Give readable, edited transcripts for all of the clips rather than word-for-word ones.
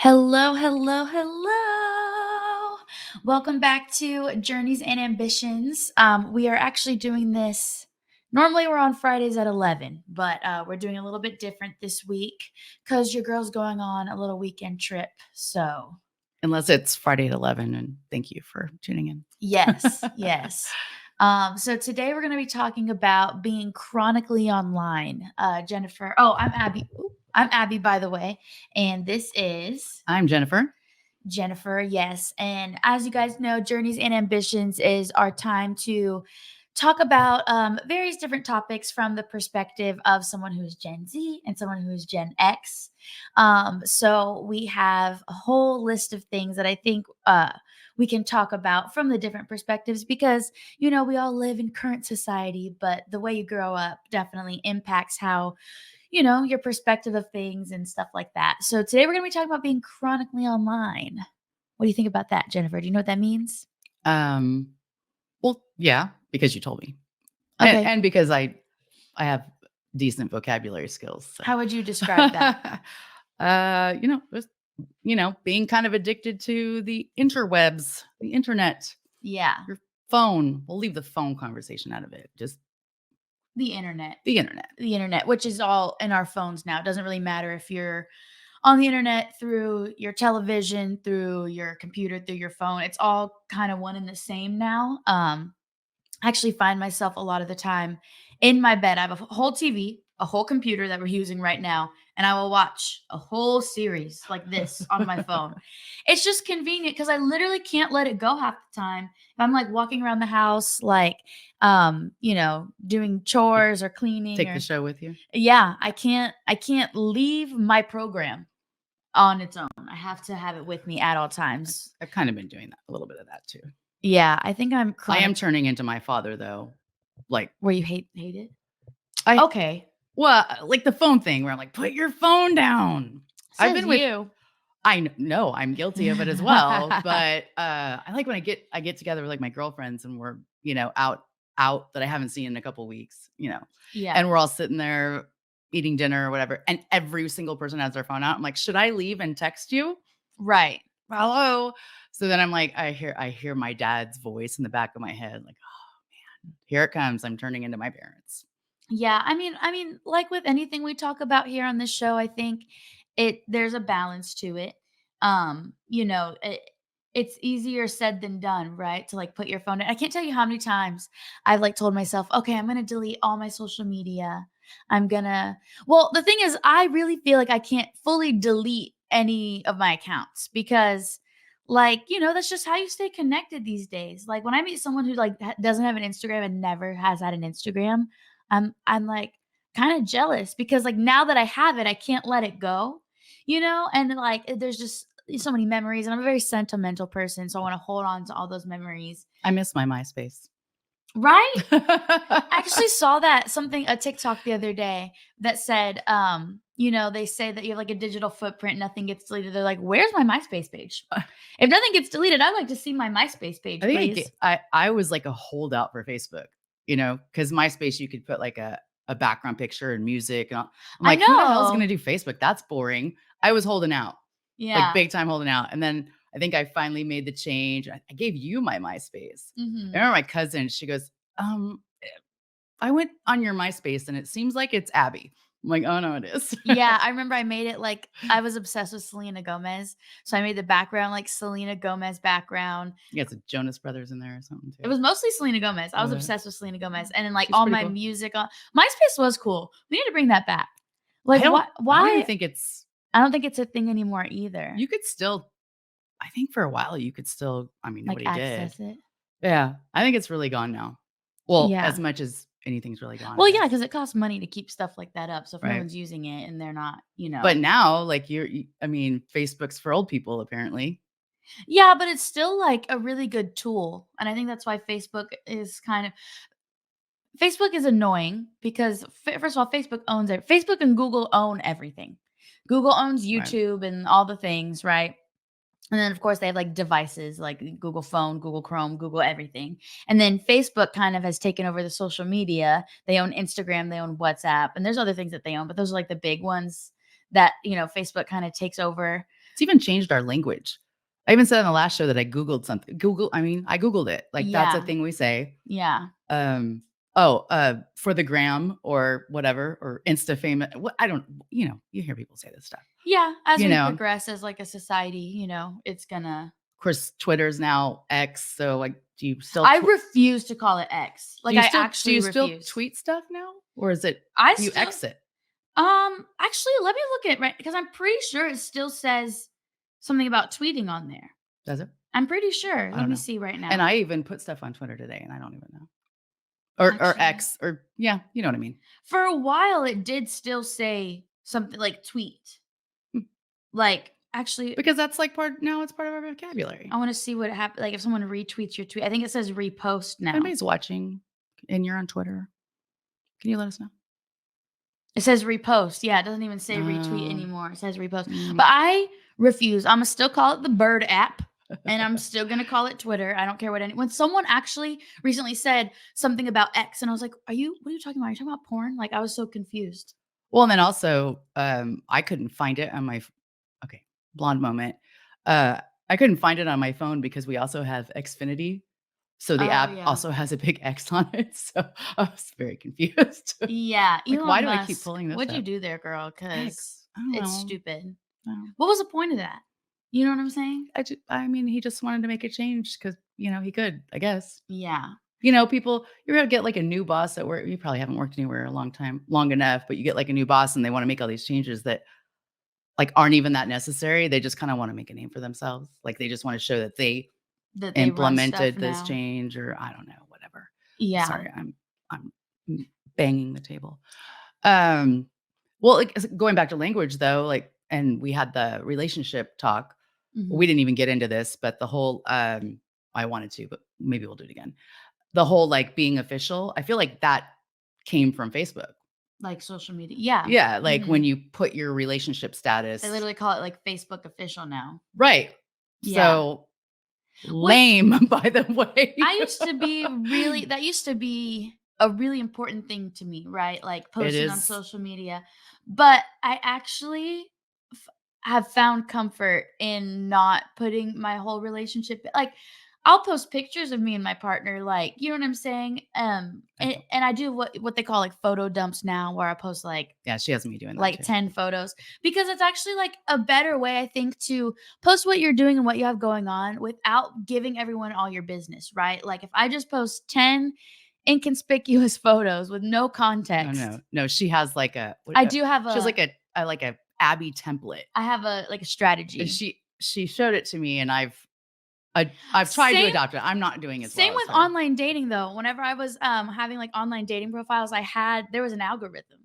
Hello, hello, hello. Welcome back to Journeys and Ambitions. We are actually doing this. Normally, we're on Fridays at 11, but we're doing a little bit different this week because your girl's going on a little weekend trip. So, Unless it's Friday at 11, and thank you for tuning in. yes, yes. So today we're going to be talking about being chronically online. Jennifer. Oh, I'm Abby. I'm Abby, by the way. And this is I'm Jennifer. Jennifer, yes. And as you guys know, Journeys and Ambitions is our time to talk about various different topics from the perspective of someone who's Gen Z and someone who's Gen X. So we have a whole list of things that I think we can talk about from the different perspectives because, we all live in current society, but the way you grow up definitely impacts how your perspective of things and stuff like that. So today we're going to be talking about being chronically online. What do you think about that, Jennifer? Do you know what that means? Um, well, yeah, because you told me, Okay. and because I have decent vocabulary skills. So. How would you describe that? Just being kind of addicted to the interwebs, the internet, Yeah, your phone. We'll leave the phone conversation out of it. Just the internet. the internet. The internet, which is all in our phones now. It doesn't really matter if you're on the internet through your television, through your computer, through your phone. It's all kind of one and the same now. I actually find myself a lot of the time in my bed. I have a whole TV, a whole computer that we're using right now, and I will watch a whole series like this on my phone. It's just convenient because I literally can't let it go half the time. If I'm like walking around the house, like, doing chores or cleaning Take the or show with you. yeah, I can't leave my program on its own. I have to have it with me at all times. I've kind of been doing that, a little bit of that too. Yeah, I think I'm I am chronic. turning into my father, though. Like, Where you hate it? I Okay. Well, like the phone thing where I'm like, put your phone down. I've Says been with you. I know I'm guilty of it as well, but I like when I get together with like my girlfriends and we're, out that I haven't seen in a couple weeks, Yeah. and we're all sitting there eating dinner or whatever, and every single person has their phone out. I'm like, should I leave and text you? Right. Hello. So then I'm like, I hear my dad's voice in the back of my head, like, oh man, here it comes. I'm turning into my parents. Yeah, I mean, like with anything we talk about here on this show, I think there's a balance to it. It's easier said than done, right? To like put your phone down. I can't tell you how many times I've like told myself, okay, I'm gonna delete all my social media. I'm gonna well, the thing is, I really feel like I can't fully delete any of my accounts because like, that's just how you stay connected these days. Like when I meet someone who like doesn't have an Instagram and never has had an Instagram, I'm like kind of jealous because like now that I have it, I can't let it go, and like there's just so many memories and I'm a very sentimental person, so I want to hold on to all those memories. I miss my MySpace. Right? I actually saw that a TikTok the other day that said, they say that you have like a digital footprint, nothing gets deleted. They're like, "Where's my MySpace page? If nothing gets deleted, I'd like to see my MySpace page, I think please." I was like a holdout for Facebook, because MySpace you could put like a background picture and music. And I'm I like, who the hell is going know. to do Facebook? That's boring. I was holding out, like Yeah. big time holding out. And then I think I finally made the change. I gave you my MySpace. I Mhm. remember my cousin. She goes, I went on your MySpace and it seems like it's Abby. I'm like, oh no, it is. Yeah, I remember I made it like I was obsessed with Selena Gomez, so I made the background like Selena Gomez background. You got some Jonas Brothers in there or something It too. was mostly Selena Gomez. I was Uh, obsessed with Selena Gomez, and then like she's all pretty my cool. music on MySpace was cool. We need to bring that back. Like I don't. what? I don't even Why? think it's. I don't think it's a thing anymore either. You could still. I think for a while you could still. I mean, Like nobody did. access it. Yeah, I think it's really gone now. Well, as Yeah. much as anything's really gone, I Well, yeah, guess. because it costs money to keep stuff like that up. So if no Right. one's using it and they're not, But now, like I mean, Facebook's for old people apparently. yeah, but it's still like a really good tool, and I think that's why Facebook is annoying because first of all, Facebook and Google own everything. Google owns Right. YouTube and all the things, right? And then of course they have like devices like Google Phone, Google Chrome, Google everything. And then Facebook kind of has taken over the social media. They own Instagram, they own WhatsApp, and there's other things that they own, but those are like the big ones that, Facebook kind of takes over. It's even changed our language. I even said on the last show that I Googled something. I Googled it. Like, that's a Yeah. thing we say. Yeah. Um, for the gram or whatever, or Insta famous. What I don't, you hear people say this stuff. Yeah, as You we know, of progress as, like, a society, it's gonna course, Twitter's now X. So, like, I refuse to call it X. Like, I do actually you still refuse. tweet stuff now, or is it I do you still exit? actually, let me look at right because I'm pretty sure it still says something about tweeting on there. Does it? I'm pretty sure. I Let don't me know. see right And now. I even put stuff on Twitter today, and I don't even know. Or Actually, X, or yeah, you know what I mean. for a while, it did still say something like tweet. Hmm. Like, actually, Because that's like it's part of our I vocabulary. wanna see what happened. Like, if someone retweets your tweet I think it says repost If now. anybody's watching and you're on Twitter, can you let us know? It says repost. Yeah, it doesn't even say retweet Um, anymore. It says repost. mm, But I refuse. Imma still call it the Bird app, and I'm still gonna call it Twitter. I don't care what any when someone actually recently said something about X, and I was like, what are you talking about? Are you talking about porn?" Like, I was so confused. well, and then also, I couldn't find it on my okay, blonde moment. Uh, I couldn't find it on my phone because we also have Xfinity. So the Oh, app yeah. also has a big X on it. So I was very confused. Yeah, Like, why Elon do I keep Musk. pulling this What'd you up? do there, girl? Because X. I don't it's know. stupid. No. What was the point of that? You know what I'm saying? I mean, he just wanted to make a change because, he could, I guess. Yeah. People, you're gonna get like a new boss at work. You probably haven't worked anywhere a long enough, but you get like a new boss and they want to make all these changes that like aren't even that necessary. They just kind of want to make a name for themselves. Like, they just want to show that they That they run stuff implemented this now. change, or I don't know, whatever. Yeah. Sorry, I'm banging the table. Um, well, like, going back to language though, like, and we had the relationship talk. We Mhm. didn't even get into this, but the whole I wanted to, but maybe we'll do it again. The whole like being official, I feel like that came from Facebook. Like social media. Yeah. Yeah, like when Mhm. you put your relationship They status. literally call it, like, Facebook official now. Right. Yeah. So Which lame, by the I way. used to be really that used to be a really important thing to me, right? Like, It posting on is. social media. But I actually f have found comfort in not putting my whole relationship like, I'll post pictures of me and my partner, like, you know what I'm saying? I And I do what they call, like, photo dumps now, where I post, Yeah, she has me doing that like too. 10 photos because it's actually like a better way I think to post what you're doing and what you have going on without giving everyone all your business, right? Like if I just post 10 inconspicuous photos with no Oh, no. context, No, she has like I do have she has a like a Abby template. I have a like a And strategy. she showed it to me, and I've tried to Same adopt it. I'm not doing as same well as with her. online dating though. Whenever I was having like online dating profiles, there was an algorithm.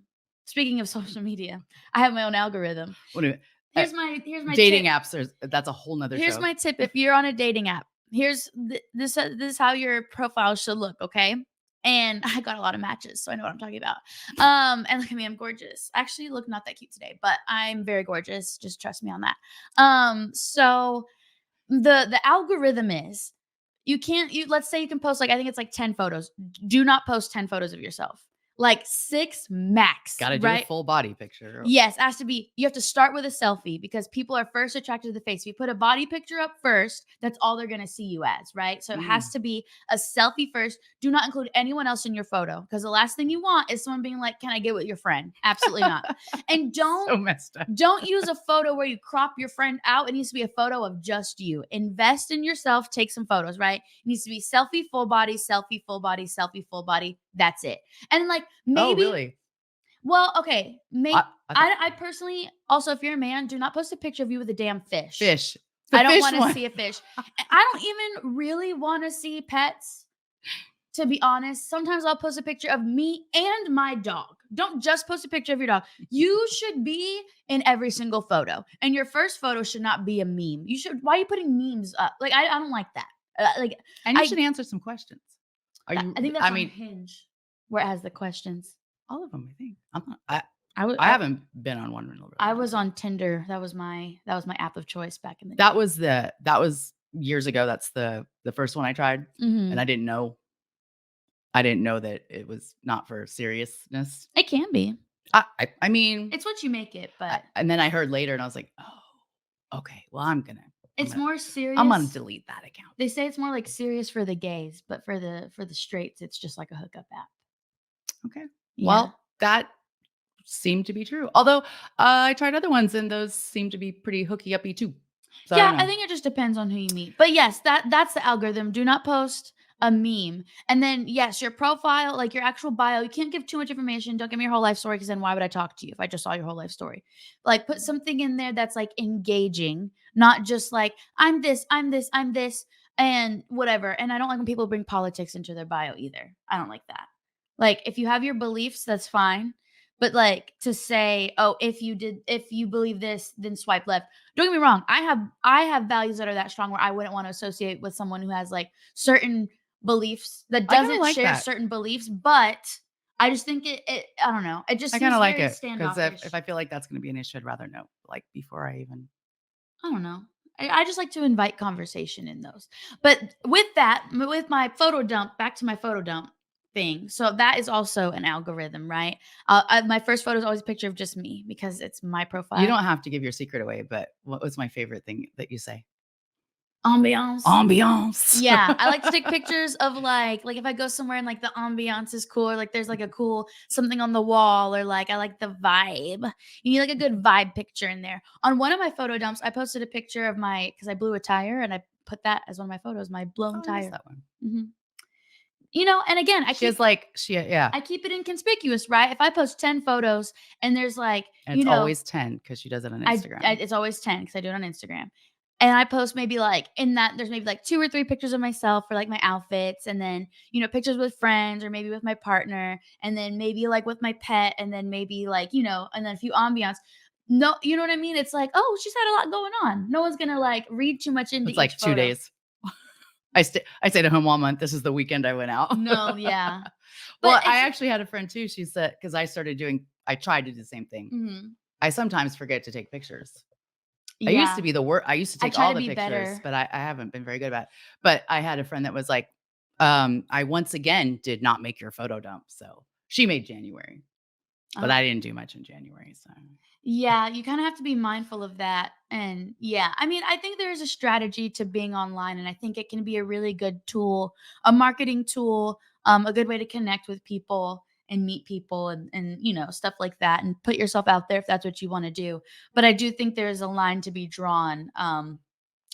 Speaking of social media, I have my own algorithm. What do you uh, Here's my tip. dating apps, that's a whole nother Here's show. my tip if you're on a dating app. This is how your profile should look, okay? And I got a lot of matches, so I know what I'm talking about. And look at me, I'm gorgeous. Actually, you look not that cute today, but I'm very gorgeous. Just trust me on that. So the algorithm is you let's say you can post like I think it's like 10 photos. Do not post 10 photos of yourself. Like 6 max, Gotta do a right? full body picture. Yes, it has to be you have to start with a selfie because people are first attracted to the face. If you put a body picture up first, that's all they're gonna see you as, right? So it has Mm, to be a selfie first. Do not include anyone else in your photo because the last thing you want is someone being like, "Can I get with your friend?" Absolutely not. And so messed up. don't use a photo where you crop your friend out. It needs to be a photo of just you. Invest in yourself, take some photos, right? It needs to be selfie full body, selfie full body, selfie full body. That's it. And like Oh, maybe really? well, okay. I thought I personally also, if you're a man, do not post a picture of you with a damn fish. fish. The I don't fish want to one. see a fish. I don't even really want to see pets, to be honest. Sometimes I'll post a picture of me and my dog. Don't just post a picture of your dog. You should be in every single photo. And your first photo should not be a meme. Why are you putting memes up? Like, I don't like that. Like, And you I, should answer some questions. Are you I think that's I on mean, Hinge where it has the questions. all of them, I think. I'm not I would, I haven't been on one in a really I long was time. on Tinder. That was my app of choice back in the That day. was years ago. That's the first one I tried, and Mhm. I didn't know that it was not for seriousness. It can be. I mean, It's what you make it, but and then I heard later, and I was like, "Oh." Okay, well, I'm It's gonna more I'm gonna serious. delete that account. They say it's more, like, serious for the gays, but for the straights, it's just like a hookup app. Okay. Yeah. Well, that seemed to be true. Although, I tried other ones and those seem to be pretty hooky uppy too. So I Yeah, don't I know. think it just depends on who you meet. But yes, that's the algorithm. Do not post a meme. And then yes, your profile, like your actual bio, you can't give too much information. Don't give me your whole life story because then why would I talk to you if I just saw your whole life story? Like put something in there that's like engaging, not just like I'm this, I'm this, I'm this and whatever. And I don't like when people bring politics into their bio either. I don't like that. Like if you have your beliefs, that's fine. But like to say, "Oh, if you believe this, then swipe left." Don't get me wrong. I have values that are that strong where I wouldn't want to associate with someone who has like certain beliefs that I kinda doesn't like share that. certain beliefs, but I just think it I don't know. It just I seems kinda like very it because if standoffish. I feel like that's gonna be an issue, I'd rather know, like, before I even I don't know. I just like to invite conversation in those. But with that, with my photo dump, back to my photo dump thing. So that is also an algorithm, right? My first photo is always a picture of just me because it's my you profile. don't have to give your secret away, but what was my favorite thing that you say? Ambiance. Ambiance. Yeah, I like to take pictures of, like, if I go somewhere and, like, the ambiance is cool or, like, there's, like, a cool something on the wall or, like, I like the vibe. You need, like, a good vibe picture in there. On one of my photo dumps, I posted a picture of my because I blew a tire, and I put that as one of my photos, my blown Oh, I missed tire. that one. Mhm. And again, She has, like yeah, I keep it inconspicuous, right? If I post 10 photos and there's, like, and it's always 10 because she does it on I Instagram. it's always 10 because I do it on Instagram. And I post maybe like in that there's maybe like 2 or 3 pictures of myself for like my outfits and then, pictures with friends or maybe with my partner and then maybe like with my pet and then maybe like, and then a few ambiance. No, you know what I mean? It's like, "Oh, she's had a lot going on." No one's gonna like read too much into It's each like 2 photo. days. I stayed at home all month. This is the weekend I went out. No, yeah. But Well, I it's actually had a friend too, she said, because I tried to do the same thing. mhm. I sometimes forget to take pictures. Yeah. I used to I take try all to the be pictures, better. but I haven't been very good about it. But I had a friend that was like, "I once again did not make your photo dump." So, she made January, but I Oh. didn't do much in January, so Yeah, you kinda have to be mindful of that, and yeah, I mean, I think there's a strategy to being online, and I think it can be a really good tool, a marketing tool, a good way to connect with people and meet people and stuff like that, and put yourself out there if that's what you wanna do, but I do think there's a line to be drawn, I'm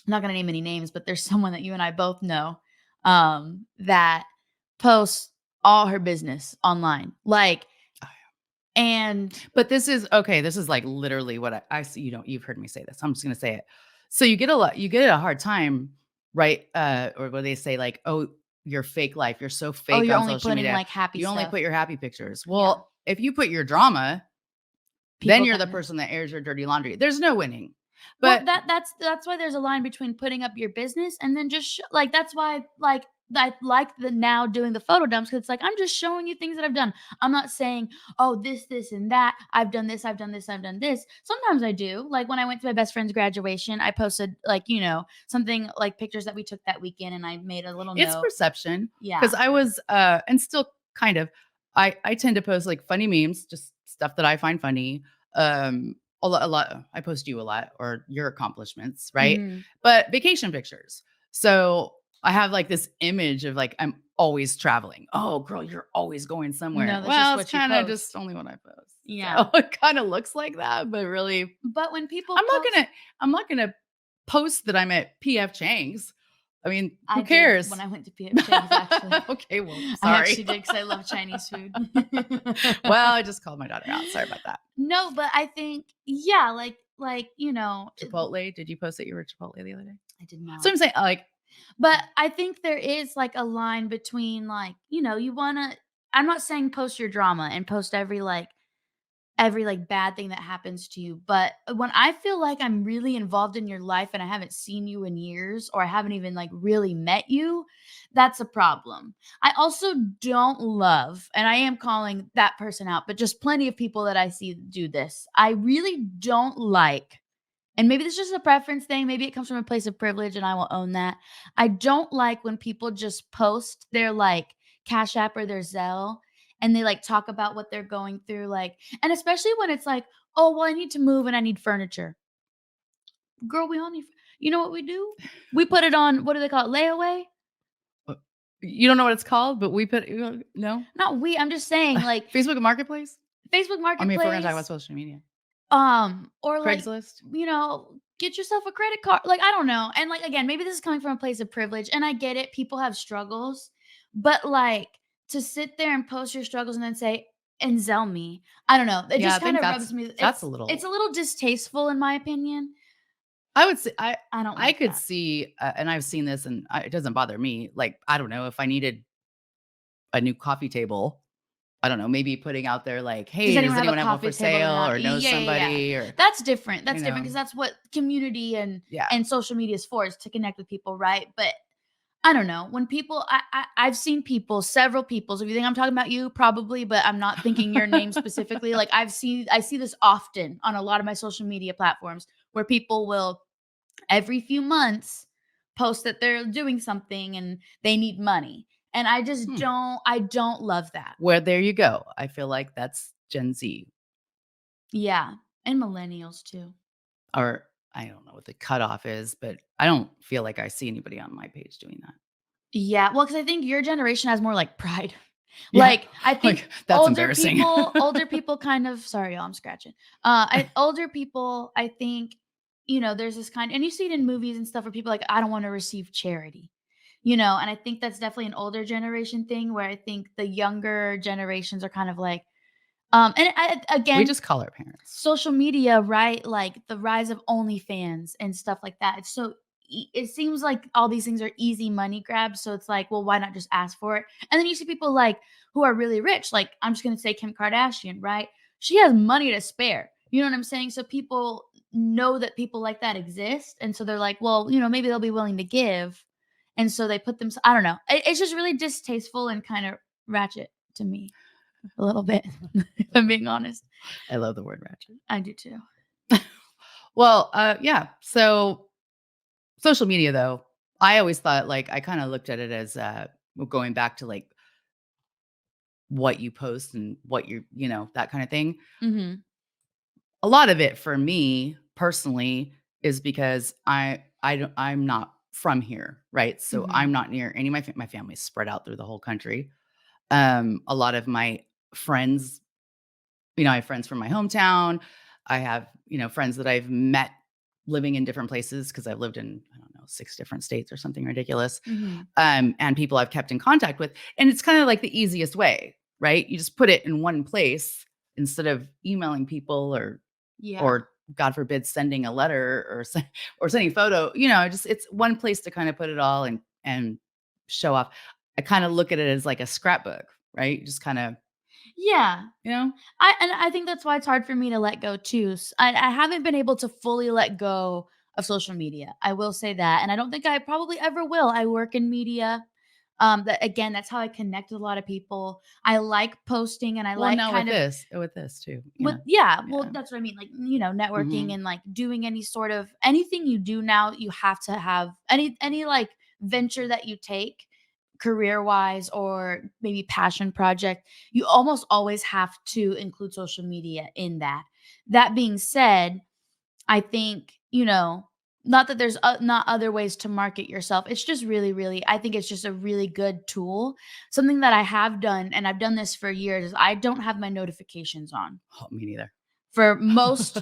not gonna name any names, but there's someone that you and I both know, that posts all her business online, like and but this is okay, this is, like, literally what I see you've heard me say this, I'm just gonna say it. So, you get a hard time, right, or what they say, like, "Oh, your fake life, you're so oh, fake you're on only social putting, media. like, happy You only stuff. put your happy pictures." Yeah. Well, if you put your drama, then People you're the kinda person that airs your dirty laundry. There's no winning. well, But that's why there's a line between putting up your business and then just like, that's why, like, I like the now doing the photo dumps 'cause it's like, I'm just showing you things that I've done. I'm not saying, "Oh, this, and that. I've done this, I've done this, I've done this." Sometimes I do. Like, when I went to my best friend's graduation, I posted, like, something like pictures that we took that weekend, and I made a little it's note. perception Yeah. because I was, and still kind of, I tend to post like funny memes, just stuff that I find funny. A lot. I post you a lot or your accomplishments, right? Mhm. But vacation pictures. So I have like this image of like I'm always traveling. Oh, girl, you're always going somewhere. No, that's just Well, it's what you kind of just post. only what I post. Yeah. So it kind of looks like that, but really, But when people I'm not post gonna I'm not gonna post that I'm at PF Chang's. I mean, I who did when cares? I went to PF Chang's, actually. Okay, well, I sorry. actually did because I love Chinese food. Well, I just called my daughter out. Sorry about that. No, but I think yeah, Chipotle, did you post that you were at Chipotle the other day? I did So not. I'm saying, like, But I think there is, like, a line between, like, you wanna I'm not saying post your drama and post every bad thing that happens to you, but when I feel like I'm really involved in your life and I haven't seen you in years or I haven't even like really met you, that's a problem. I also don't love, and I am calling that person out, but just plenty of people that I see do this. I really don't like, and maybe this is just a preference thing, maybe it comes from a place of privilege and I will own that. I don't like when people just post their like Cash App or their Zelle and they like talk about what they're going through, like, and especially when it's like, oh, well, I need to move and I need furniture. Girl, we only you know what we do? We put it on, what do they call it, layaway? Uh, you don't know what it's called, but we put no? Not we, I'm just saying, like, Facebook Marketplace? Facebook I mean, if we're gonna talk about Marketplace, social media. or like, Craigslist? get yourself a credit card. Like, I don't know. And like, again, maybe this is coming from a place of privilege, and I get it. People have struggles, but like, to sit there and post your struggles and then say, and Zell me, I don't know. It Yeah, just I kind think of rubs me. that's a It's a little little distasteful in my opinion. I would say I don't I like could that. see, and I've seen this, and it doesn't bother me. Like, I don't know if I needed a new coffee table. I don't know, maybe putting out there like, Does "Hey, does anyone have a anyone have one coffee for table or sale not? or knows Yeah, yeah, yeah. somebody?" Or, That's different. you That's different know, because that's what community yeah. and social media is for, is to connect with people, right? But I don't know. When people, I've seen people, several people. So if you think I'm talking about you, probably, but I'm not thinking your name specifically. Like, I see this often on a lot of my social media platforms where people will every few months post that they're doing something and they need money. And Hmm. I don't love that. Well, there you go. I feel like that's Gen Z, Yeah. And millennials too. or I don't know what the cutoff is, but I don't feel like I see anybody on my page doing that. Yeah, well, because I think your generation has more, like, pride. Yeah, Like, I think like, that's embarrassing. older people kind of, sorry, y'all, I'm scratching. I older people, I think, there's this kind, and you see it in movies and stuff where people are like, "I don't wanna receive charity." And I think that's definitely an older generation thing where I think the younger generations are kind of like, and We again, just call our parents. social media, right? Like the rise of OnlyFans and stuff like that. It's so it seems like all these things are easy money grabs. So it's like, well, why not just ask for it? And then you see people like who are really rich. Like, I'm just gonna say Kim Kardashian, right? She has money to spare. You know what I'm saying? So people know that people like that exist, and so they're like, well, maybe they'll be willing to give, and so they put them. I don't know. It's just really distasteful and kind of ratchet to me a little bit. If I'm being honest, I love the word ratchet. I do too. Well, yeah. So social media, though, I always thought like I kind of looked at it as well, going back to like what you post and what that kind of thing. Mhm. A lot of it for me personally is because I'm not from here, right? So Mhm. I'm not near any of my family's spread out through the whole country. A lot of my friends, I have friends from my hometown. I have, friends that I've met living in different places because I've lived in, I don't know, 6 different states or something ridiculous. Mhm. And people I've kept in contact with. And it's kind of like the easiest way, right? You just put it in one place instead of emailing people Yeah. or God forbid sending a letter or sending a photo, just it's one place to kind of put it all and show off. I kind of look at it as like a scrapbook, right? Just kind of, Yeah. you know, I think that's why it's hard for me to let go too. I haven't been able to fully let go of social media. I will say that, and I don't think I probably ever will. I work in media. That again, that's how I connect with a lot of people. I like posting, and I well, like now kind of with this too, yeah. Well, yeah. that's what I mean. Like, networking Mhm. and like doing any sort of anything you do now, you have to have any like venture that you take career wise or maybe passion project, you almost always have to include social media in that. That being said, I think, not that there's not other ways to market yourself. It's just really, really, I think it's just a really good tool. Something that I have done, and I've done this for years, is I don't have my notifications on Oh, me neither. for most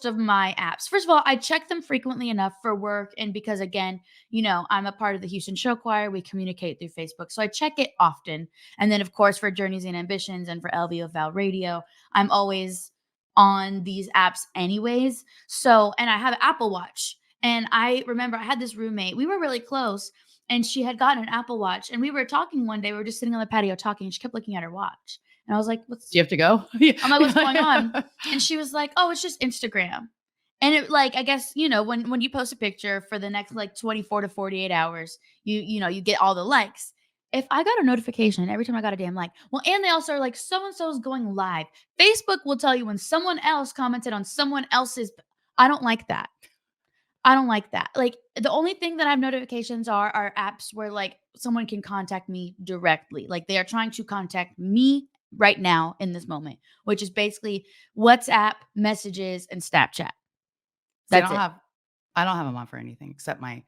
of my apps. First of all, I check them frequently enough for work and because again, I'm a part of the Houston Show Choir. We communicate through Facebook. So I check it often. And then of course for Journeys and Ambitions and for LVO Val Radio, I'm always on these apps anyways. So, and I have an Apple Watch. And I remember I had this roommate. We were really close and she had gotten an Apple Watch and we were talking one day. We were just sitting on the patio talking and she kept looking at her watch. And I was like, Do you have to go? Yeah. I'm like, "What's going on?" And she was like, "Oh, it's just Instagram." And it like, I guess, when you post a picture for the next like 24 to 48 hours, you get all the likes. If I got a notification every time I got a damn like, well, and they also are like, so and so is going live. Facebook will tell you when someone else commented on someone else's. I don't like that. I don't like that. Like, the only thing that I have notifications are apps where, like, someone can contact me directly. Like, they are trying to contact me right now in this moment, which is basically WhatsApp, messages, and Snapchat. See, I That's don't it. have I don't have them on for anything except my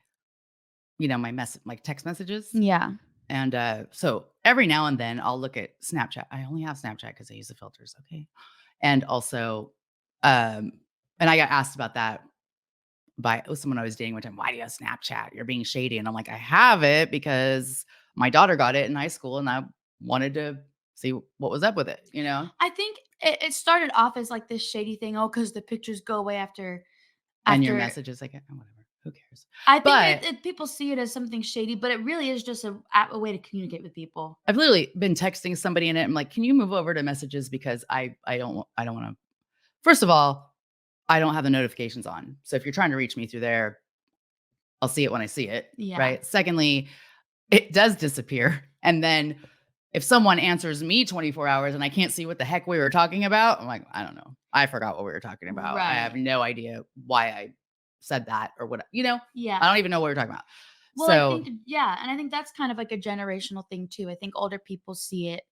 text messages. Yeah. And, so every now and then I'll look at Snapchat. I only have Snapchat because I use the filters, okay? And also, um and I got asked about that by someone I was dating one time, "Why do you have Snapchat? You're being shady." And I'm like, "I have it because my daughter got it in high school, and I wanted to see what was up with it, you know?" I think it started off as, like, this shady thing, oh, because the pictures go away And your after messages, like, whatever, who cares? I think But people see it as something shady, but it really is just a way to communicate with people. I've literally been texting somebody in it. I'm like, "Can you move over to messages because I don't wanna." First of all, I don't have the notifications on. So if you're trying to reach me through there, I'll see it when I see it, Yeah. right? Secondly, it does disappear. And then if someone answers me 24 hours and I can't see what the heck we were talking about, I'm like, I don't know. I forgot what we were talking about. I have Right. no idea why I said that or what, I Yeah. don't even know what we were talking about. Well, I think So, yeah, and I think that's kind of like a generational thing too. I think older people see it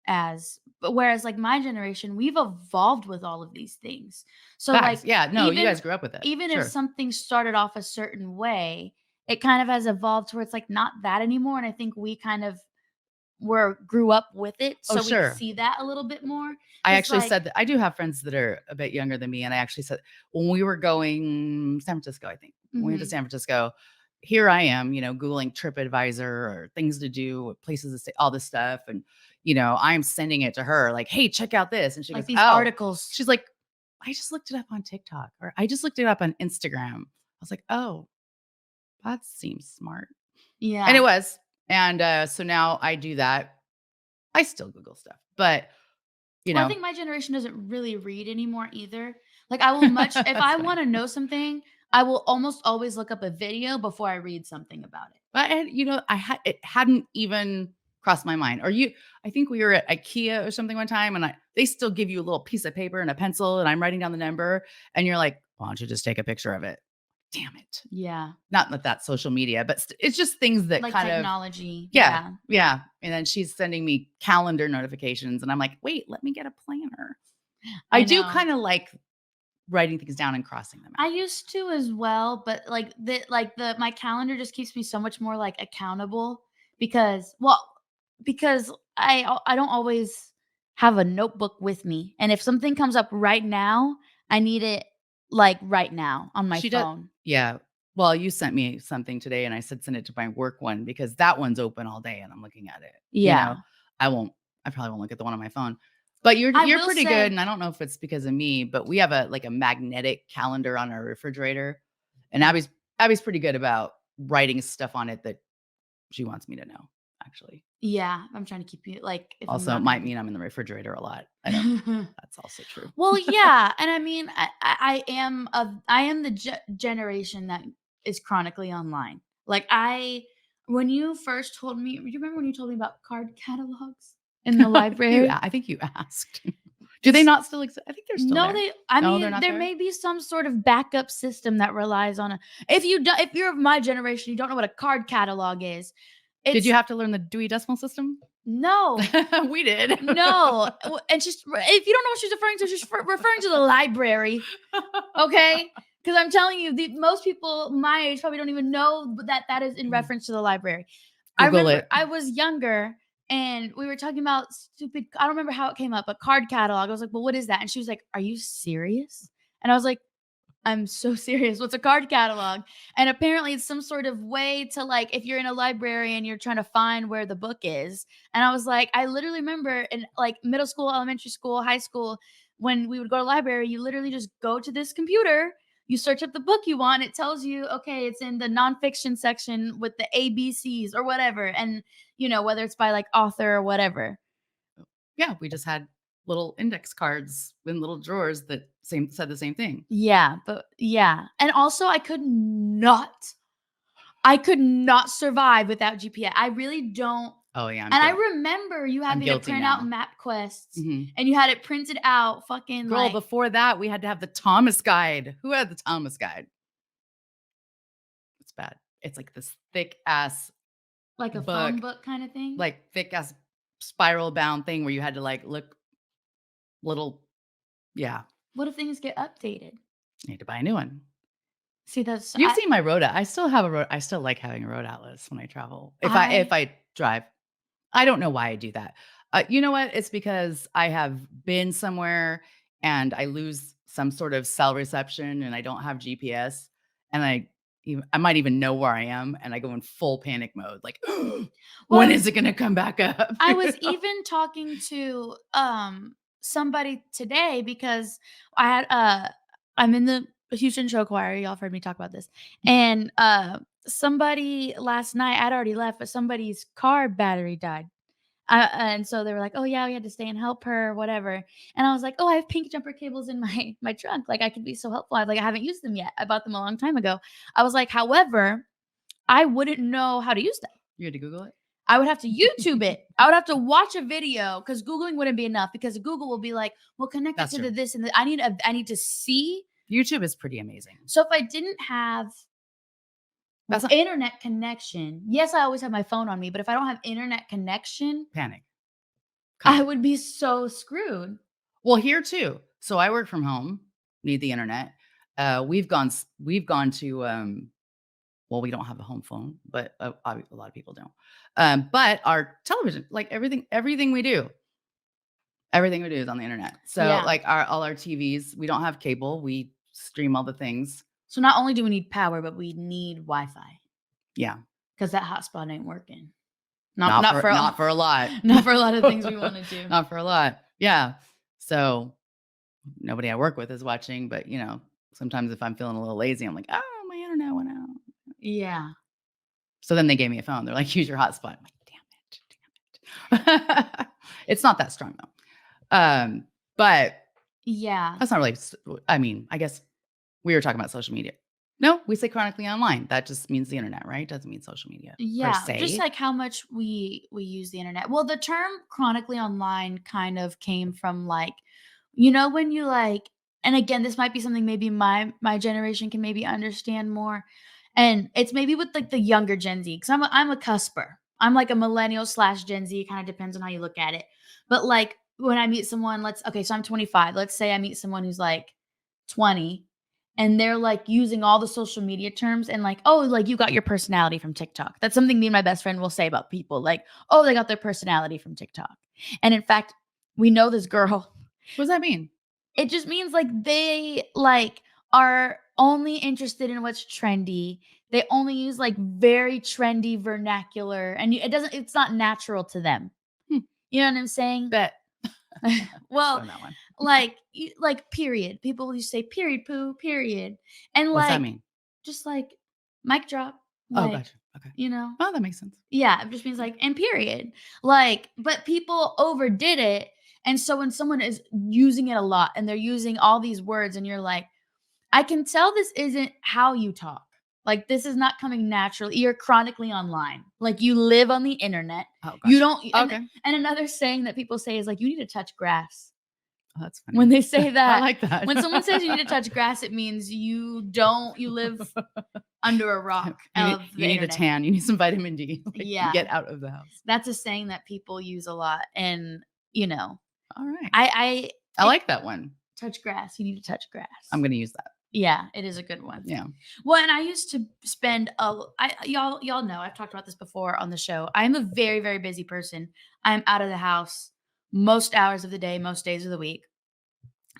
as but whereas like my generation, we've evolved with all of these things. So facts. like Yeah. No, you even guys grew up with it. even if Sure. something started off a certain way, it kind of has evolved to where it's like not that anymore. And I think we kind of were grew up with it. Oh, So we sure. see that a little bit more. I Cause actually like, said that I do have friends that are a bit younger than me, and I actually said when we were going San Francisco, I think. When we went to mhm, San Francisco, here I am, Googling TripAdvisor or things to do, places to stay, all this stuff. And, I'm sending it to her like, hey, check out this. And she like goes, these oh, articles. she's like, I just looked it up on TikTok or I just looked it up on Instagram. I was like, oh, that seems smart. And it Yeah. was. And so now I do that. I still Google stuff, but, you Well, I know, think my generation doesn't really read anymore either. Like, I will much if that's I funny. wanna know something, I will almost always look up a video before I read something about it. But and, it hadn't even crossed my mind. I think we were at IKEA or something one time, and they still give you a little piece of paper and a pencil, and I'm writing down the number, and you're like, "Why don't you just take a picture of it?" Damn it. Yeah. Not that that's social media, but it's just things that Like kind of technology. yeah, Yeah. yeah. And then she's sending me calendar notifications, and I'm like, "Wait, let me get a planner." I I do know. kinda like writing things down and crossing them I out. used to as well, but the my calendar just keeps me so much more like accountable because because I don't always have a notebook with me. And if something comes up right now, I need it like right now on my She does phone. yeah. Well, you sent me something today and I said send it to my work one because that one's open all day and I'm looking at it. Yeah. I won't I probably won't look at the one on my phone. But you're I you're will pretty good say and I don't know if it's because of me, but we have a magnetic calendar on our refrigerator. And Abby's pretty good about writing stuff on it that she wants me to know, actually. yeah, I'm trying to keep you like if I'm Also, it not might gonna mean I'm in the refrigerator a lot. I don't know. That's also true. Well, yeah, and I mean, I am the generation that is chronically online. Like when you first told me, you remember when you told me about card catalogs in the library? I think you asked. Do they It's not still exist? I think they're still no, there. they. I No, they're mean, not there there? may be some sort of backup system that relies on a. If you're of my generation, you don't know what a card catalog is. Did you It's have to learn the Dewey Decimal System? no. We did. No, and she's if you don't know what she's referring to, she's referring to the library. Okay? Because I'm telling you, most people my age probably don't even know that that is in reference to the library. I Google remember it. I was younger and we were talking about stupid I don't remember how it came up, a card catalog. I was like, "Well, what is that?" And she was like, "Are you serious?" And I was like, I'm so serious. What's a card catalog? And apparently it's some sort of way to like if you're in a library and you're trying to find where the book is. And I was like, I literally remember in like middle school, elementary school, high school, when we would go to the library, you literally just go to this computer, you search up the book you want, it tells you, okay, it's in the nonfiction section with the ABCs or whatever. And whether it's by like author or whatever. Yeah, we just had little index cards in little drawers that same said the same thing. Yeah, but yeah. And also I could not survive without GPS. I really don't Oh, yeah, and I remember you I'm having to guilty print out now. map quests, Mhm. and you had it printed out fucking, Girl, like before that, we had to have the Thomas Guide. Who had the Thomas Guide? It's bad. It's like this thick ass like a phone book, book kinda thing. like thick ass spiral bound thing where you had to like look little yeah, What if things get updated? you need to buy a new one. See, that's You've seen my road at I still have a road I still like having a road atlas when I travel. If I I drive. I don't know why I do that. You know what? It's because I have been somewhere and I lose some sort of cell reception and I don't have GPS and I might even know where I am and I go in full panic mode like when well, is it going to come back up? I You was know? even talking to somebody today because I had I'm in the Houston show choir. Y'all have heard me talk about this. And somebody last night, I'd already left, but somebody's car battery died. And so they were like, "Oh yeah, we had to stay and help her, whatever." And I was like, "Oh, I have pink jumper cables in my my trunk. Like I could be so helpful. I haven't used them yet. I bought them a long time ago." I was like, "However, I wouldn't know how to use them. You had to Google I would have to YouTube it? it. I would have to watch a video because Googling wouldn't be enough because Google will be like, "Well, connect it That's to the true. this and the." I need to see. YouTube is pretty amazing. So if I didn't have That's not internet connection, yes, I always have my phone on me, but if I don't have internet connection, panic. I Come. would be so screwed. Well, here too. So I work from home, need the internet. We've gone to well, we don't have a home phone, but a lot of people don't. But our television, like everything we do is on the internet. So Yeah. like all our TVs, we don't have cable. We stream all the things. So not only do we need power, but we need Wi-Fi Yeah, because that hotspot ain't working. not for a lot. Not for a lot of things we want to do. Not for a lot. Yeah. So nobody I work with is watching, but sometimes if I'm feeling a little lazy, I'm like, oh, my internet went out. Yeah. So then they gave me a phone. They're like, use your hotspot. I'm like, damn it. It's not that strong though. But Yeah. that's not really, I mean, I guess we were talking about social media. No, we say chronically online. That just means the internet, right? Doesn't mean social media per Yeah, just se. like how much we use the internet. Well, the term chronically online kind of came from like, when you like, and again, this might be something maybe my generation can maybe understand more. And it's maybe with like the younger Gen Z, because I'm a cusper. I'm like a millennial slash Gen Z, kind of depends on how you look at it. But like when I meet someone, okay, so I'm 25. Let's say I meet someone who's like 20 and they're like using all the social media terms and like, oh, like you got your personality from TikTok. That's something me and my best friend will say about people. Like, oh, they got their personality from TikTok. And in fact, we know this girl. What does that mean? It just means like they like are only interested in what's trendy. They only use like very trendy vernacular and it's not natural to them. Hmm, You know what I'm saying? bet. Well, Don't know one. like period. People used to say period poo, period. And What's that like mean? just like mic drop, Oh, like, gotcha. Okay. you know? Oh, that makes sense. Yeah, it just means like and period. Like, but people overdid it. And so when someone is using it a lot and they're using all these words and you're like, I can tell this isn't how you talk. Like this is not coming naturally. You're chronically online. Like you live on the internet. Oh, You gotcha. don't Okay. and another saying that people say is like you need to touch grass. Oh, that's When funny. they say I that, like that. when someone says you need to touch grass, it means you live under a rock of You the need a internet. tan. You need some vitamin D. Like, Yeah. get out of the house. That's a saying that people use a lot. And, All right. I I like that one. touch grass. You need to touch grass. I'm gonna use that. Yeah, it is a good one. Yeah. Well, and I used to spend y'all know I've talked about this before on the show. I'm a very, very busy person. I'm out of the house most hours of the day, most days of the week.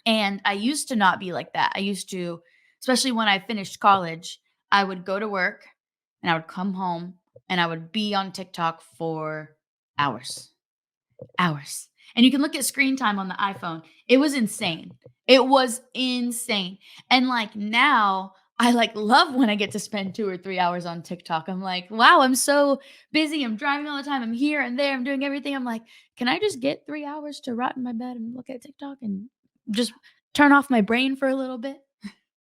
And I used to not be like that. I used to, especially when I finished college, I would go to work and I would come home and I would be on TikTok for hours. Hours. And you can look at screen time on the iPhone. It was insane. It was insane. And like now, I like love when I get to spend 2 or 3 hours on TikTok. I'm like, wow, I'm so busy. I'm driving all the time. I'm here and there. I'm doing everything. I'm like, can I just get 3 hours to rot in my bed and look at TikTok and just turn off my brain for a little bit?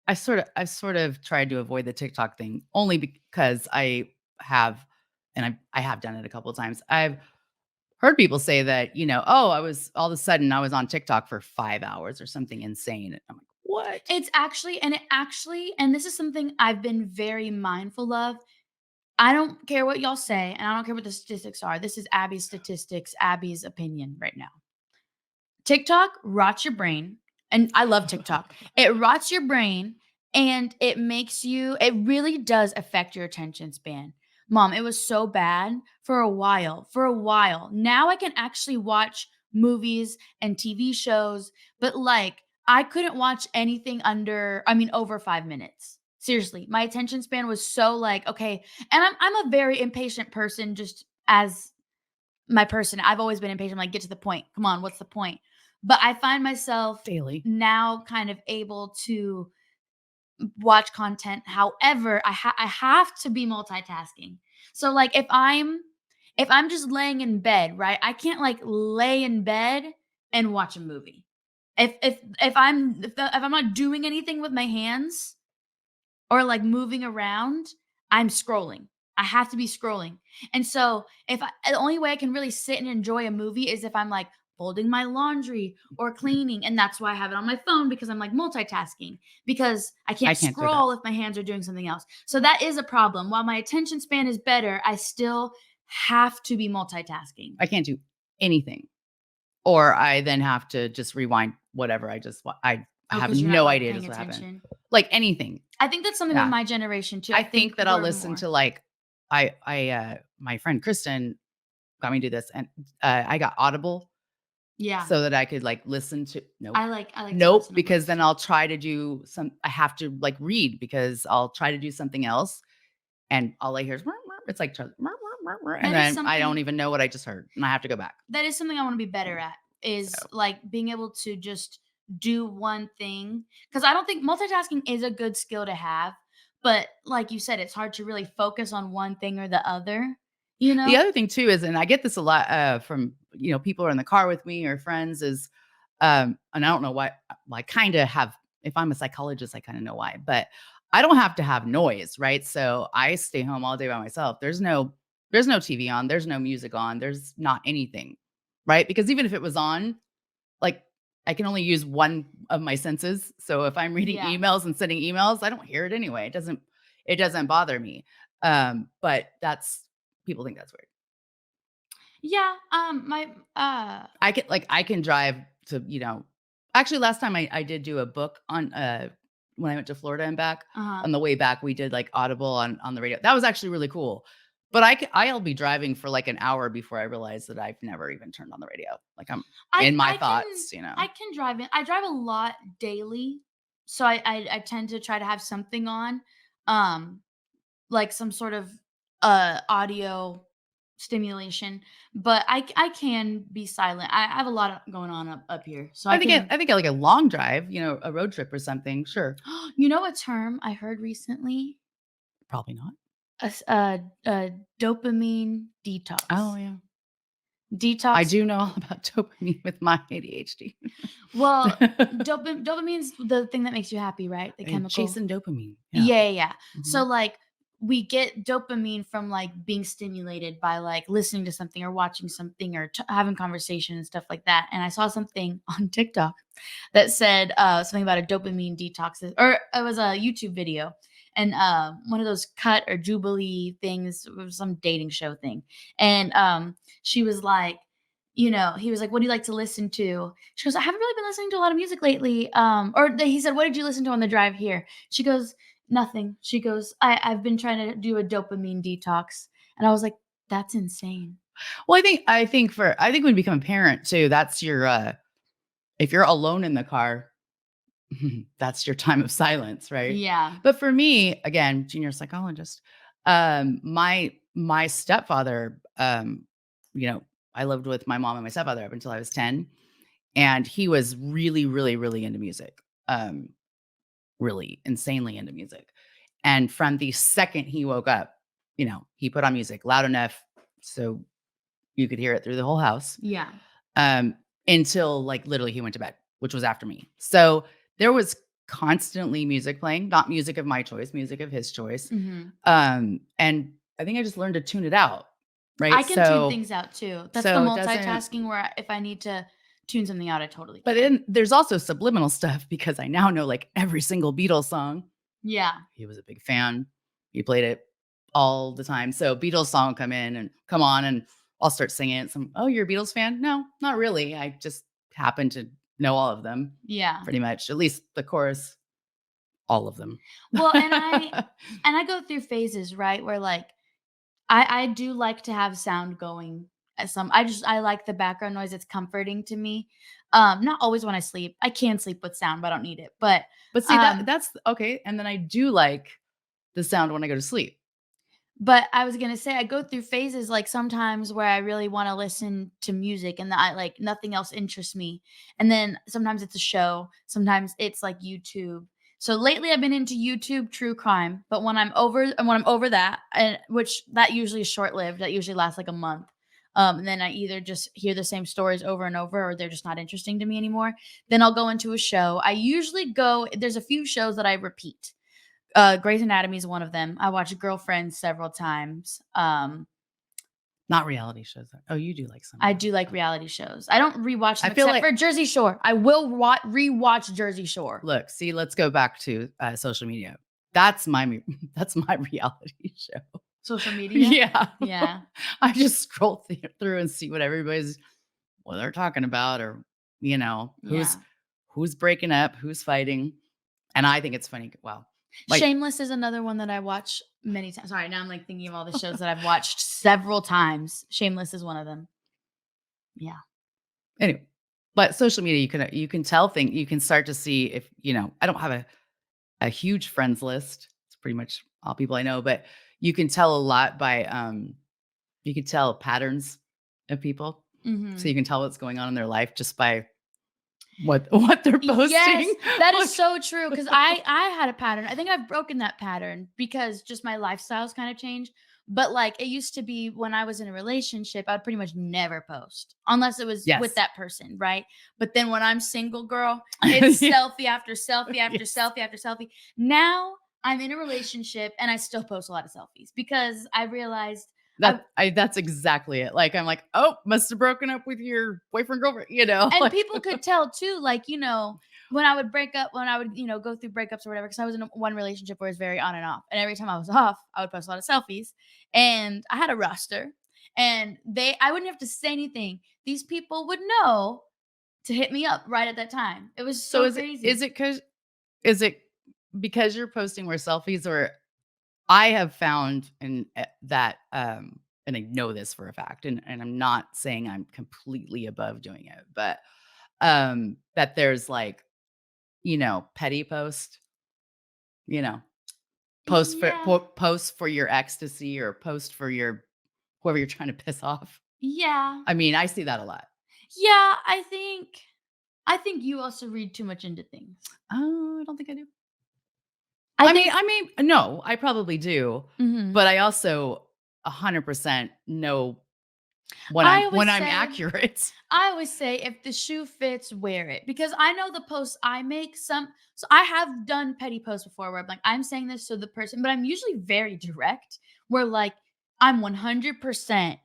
I've sort of tried to avoid the TikTok thing only because I have, and I have done it a couple of times. I've heard people say that, oh, I was all of a sudden I was on TikTok for 5 hours or something insane. I'm like, what? And this is something I've been very mindful of. I don't care what y'all say, and I don't care what the statistics are. This is Abby's statistics, Abby's opinion right now. TikTok rots your brain, and I love TikTok. It rots your brain, and it really does affect your attention span. Mom, it was so bad for a while. Now I can actually watch movies and TV shows, but, like, I couldn't watch anything over 5 minutes. Seriously, my attention span was so, like, okay, and I'm a very impatient person just as my person. I've always been impatient, like, "Get to the point. Come on, what's the point?" But I find myself Daily. now kind of able to watch content. However, I have to be multitasking. So, like, if I'm just laying in bed, right? I can't, like, lay in bed and watch a movie. If I'm not doing anything with my hands or, like, moving around, I'm scrolling. I have to be scrolling. And so, if I the only way I can really sit and enjoy a movie is if I'm, like, folding my laundry or cleaning, and that's why I have it on my phone because I'm, like, multitasking, because I I can't can't do that. scroll if my hands are doing something else. So that is a problem. While my attention span is better, I still have to be multitasking. I can't do anything. Or I then have to just rewind whatever I Oh, have because 'cause you're not, no like, idea paying just what happened. attention. Like anything. I think that's something with Yeah. my generation too. I I think think that I'll we're listen more. to like my friend Kristen got me to do this and I got Audible Yeah. so that I could like listen to I like to nope, listen to because books then too. I'll try to do I have to like read because I'll try to do something else and all I hear is it's like and That is then I don't something even know what I just heard and I have to go back. that is something I wanna be better at, is, So like, being able to just do one thing. Because I don't think multitasking is a good skill to have, but like you said, it's hard to really focus on one thing or the other, you the know? other thing too is, and I get this a lot from people who are in the car with me or friends is, and I don't know why. Well, I kind of have. If I'm a psychologist, I kind of know why, but I don't have to have noise, right? So I stay home all day by myself. There's no TV on. There's no music on. There's not anything, right? Because even if it was on, like I can only use one of my senses. So if I'm reading Yeah. emails and sending emails, I don't hear it anyway. It doesn't bother me. But that's people think that's weird. Yeah, I can drive to, actually last time I did do a book on when I went to Florida and back. uh-huh. On the way back, we did like Audible on the radio. That was actually really cool. But I'll be driving for like an hour before I realize that I've never even turned on the radio. Like I'm I in my I can thoughts. I can drive it. I drive a lot daily, so I tend to try to have something on, um, like some sort of audio stimulation, but I can be silent. I have a lot of going on up here, so I can. I think like a long drive, a road trip or something. Sure, You know a term I heard recently? probably not. A dopamine Oh detox. yeah, I Detox. do know all about dopamine with my ADHD. Well, dopamine's the thing that makes you happy, right? The And chemical. chasing dopamine. Yeah. Yeah, yeah, yeah. So, Mhm. like, we get dopamine from, like, being stimulated by, like, listening to something or watching something or having conversation and stuff like that, and I saw something on TikTok that said, something about a dopamine detox, or it was a YouTube video, and, one of those Cut or Jubilee things, it was some dating show thing, and, she was like, he was like, "What do you like to listen to?" She goes, "I haven't really been listening to a lot of music lately," he said, "What did you listen to on the drive here?" She goes, "Nothing." She goes, I've been trying to do a dopamine detox." And I was like, "That's insane." Well, I think when you become a parent too, that's your if you're alone in the car, that's your time of silence, right? Yeah. But for me, again, junior psychologist, my stepfather, you know, I lived with my mom and my stepfather up until I was 10, and he was really, really, really into music. Um, really insanely into music. And from the second he woke up, he put on music loud enough so you could hear it through the whole house, Yeah. um, until like literally he went to bed, which was after me. So there was constantly music playing, not music of my choice, music of his choice. Mhm. And I think I just learned to tune it out. I Right. can tune So things out too. That's the so it doesn't multitasking where if I need to tune something out, I totally but can. then there's also subliminal stuff because I now know like every single Beatles song. Yeah. He was a big fan. He played it all the time. So Beatles song will come on and I'll start singing it. Some, oh, you're a Beatles fan? No, not really. I just happen to know all of them Yeah. pretty much, at least the chorus. all of them. Well, and I go through phases, right, where, like, I do like to have sound going at some I like the background noise, it's comforting to me. Not always when I sleep. I can sleep with sound, but I don't need it. But see, Um that's okay, and then I do like the sound when I go to sleep. But I was gonna say I go through phases, like, sometimes where I really wanna listen to music and that I like nothing else interests me, and then sometimes it's a show, sometimes it's, like, YouTube. So, lately, I've been into YouTube true crime, but when I'm over that, and which that usually is short-lived, that usually lasts, like, a month, and then I either just hear the same stories over and over or they're just not interesting to me anymore, then I'll go into a show. I usually go there's a few shows that I repeat. Grey's Anatomy is one of them. I watched Girlfriends several times. Not reality shows. Oh, you do like some I reality do like shows. reality shows. I don't rewatch I them feel except like for Jersey Shore. I will rewatch Jersey Shore. look, see, let's go back to, social media. That's my me that's my reality show. Social media? Yeah. Yeah. I just scroll through and see what they're talking about or, Yeah. who's breaking up, who's fighting, and I think it's funny well, like Shameless is another one that I watch many times. Sorry, now I'm like thinking of all the shows that I've watched several times. Shameless is one of them. Yeah. anyway, but social media, you can tell things you can start to see if, I don't have a huge friends list. It's pretty much all people I know, but you can tell a lot by, you can tell patterns of people. So Mhm. you can tell what's going on in their life just by what they're Yes, posting. that is Like so true. Because I had a pattern. I think I've broken that pattern because just my lifestyle's kinda changed, but, like, it used to be when I was in a relationship, I would pretty much never post unless it was with yes. that person, right? But then when I'm single, girl, it's Yeah. selfie after selfie after Yes. selfie after selfie. Now, I'm in a relationship and I still post a lot of selfies because I realized I That's exactly it. Like, I'm like, "Oh, must have broken up with your boyfriend, girlfriend," and like people could tell too, like, when I would break up, when I would, go through breakups or whatever, because I was in one relationship where it's very on and off. And every time I was off, I would post a lot of selfies. And I had a roster. And I wouldn't have to say anything. These people would know to hit me up right at that time. It was So so crazy. is it because you're posting more selfies or I have found and I know this for a fact, and I'm not saying I'm completely above doing it, but, that there's, like, petty you know, Yeah. post for your ex to see or post for your whoever you're trying to piss off. Yeah. I mean, I see that a lot. Yeah. I think you also read too much into things. Oh, I don't think I do. I I mean think I mean, no, I probably do, mhm. but I also 100% know I when always I'm say accurate. I always say if the shoe fits, wear it. Because I know the posts I make so I have done petty posts before where I'm like, I'm saying this to the person, but I'm usually very direct, where like I'm 100%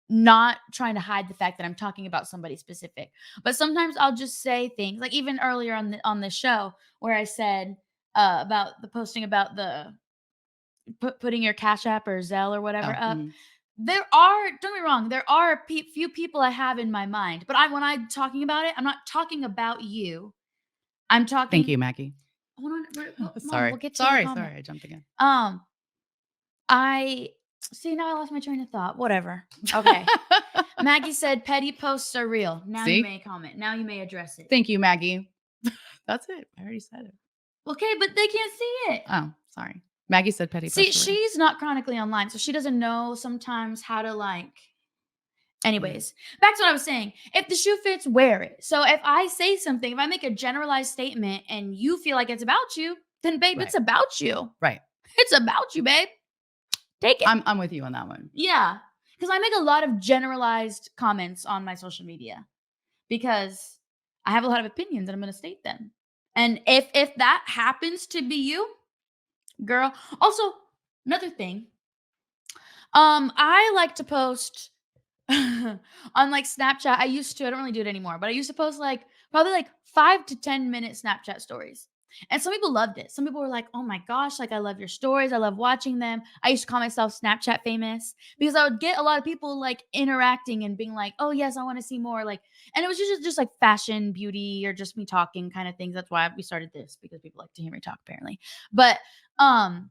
not trying to hide the fact that I'm talking about somebody specific. But sometimes I'll just say things like even earlier on the show where I said about the posting about the putting your Cash App or Zelle or whatever Oh, up. mhm. Don't get me wrong, there are few people I have in my mind, but when I'm talking about it, I'm not talking about you. I'm Thank talking you, Maggie. hold on, mom, Sorry. we'll get to your Sorry, comment. sorry, I jumped again. Um, I see now I lost my train of thought. Whatever. Okay. Maggie said petty posts are real. Now you See? may comment. Now you may address it. Thank you, Maggie. That's it. I already said it. Okay, but they can't see it. Oh, sorry. Maggie said petty See, posts are real. she's not chronically online, so she doesn't know sometimes how to like Yeah. anyways, back to what I was saying. If the shoe fits, wear it. So if I say something, if I make a generalized statement and you feel like it's about you, then babe, it's Right. about you. Right. It's about you, babe. Take it. I'm with you on that one. Yeah. Because I make a lot of generalized comments on my social media because I have a lot of opinions and I'm gonna state them. And if that happens to be you, girl. Also, another thing, I like to post on like Snapchat. I used to, I don't really do it anymore, but I used to post like probably like 5 to 10 minute Snapchat stories. And some people loved it. Some people were like, "Oh my gosh, like I love your stories. I love watching them." I used to call myself Snapchat famous because I would get a lot of people like interacting and being like, "Oh yes, I want to see more." Like, and it was just like fashion, beauty, or just me talking kind of things. That's why we started this because people like to hear me talk apparently. But um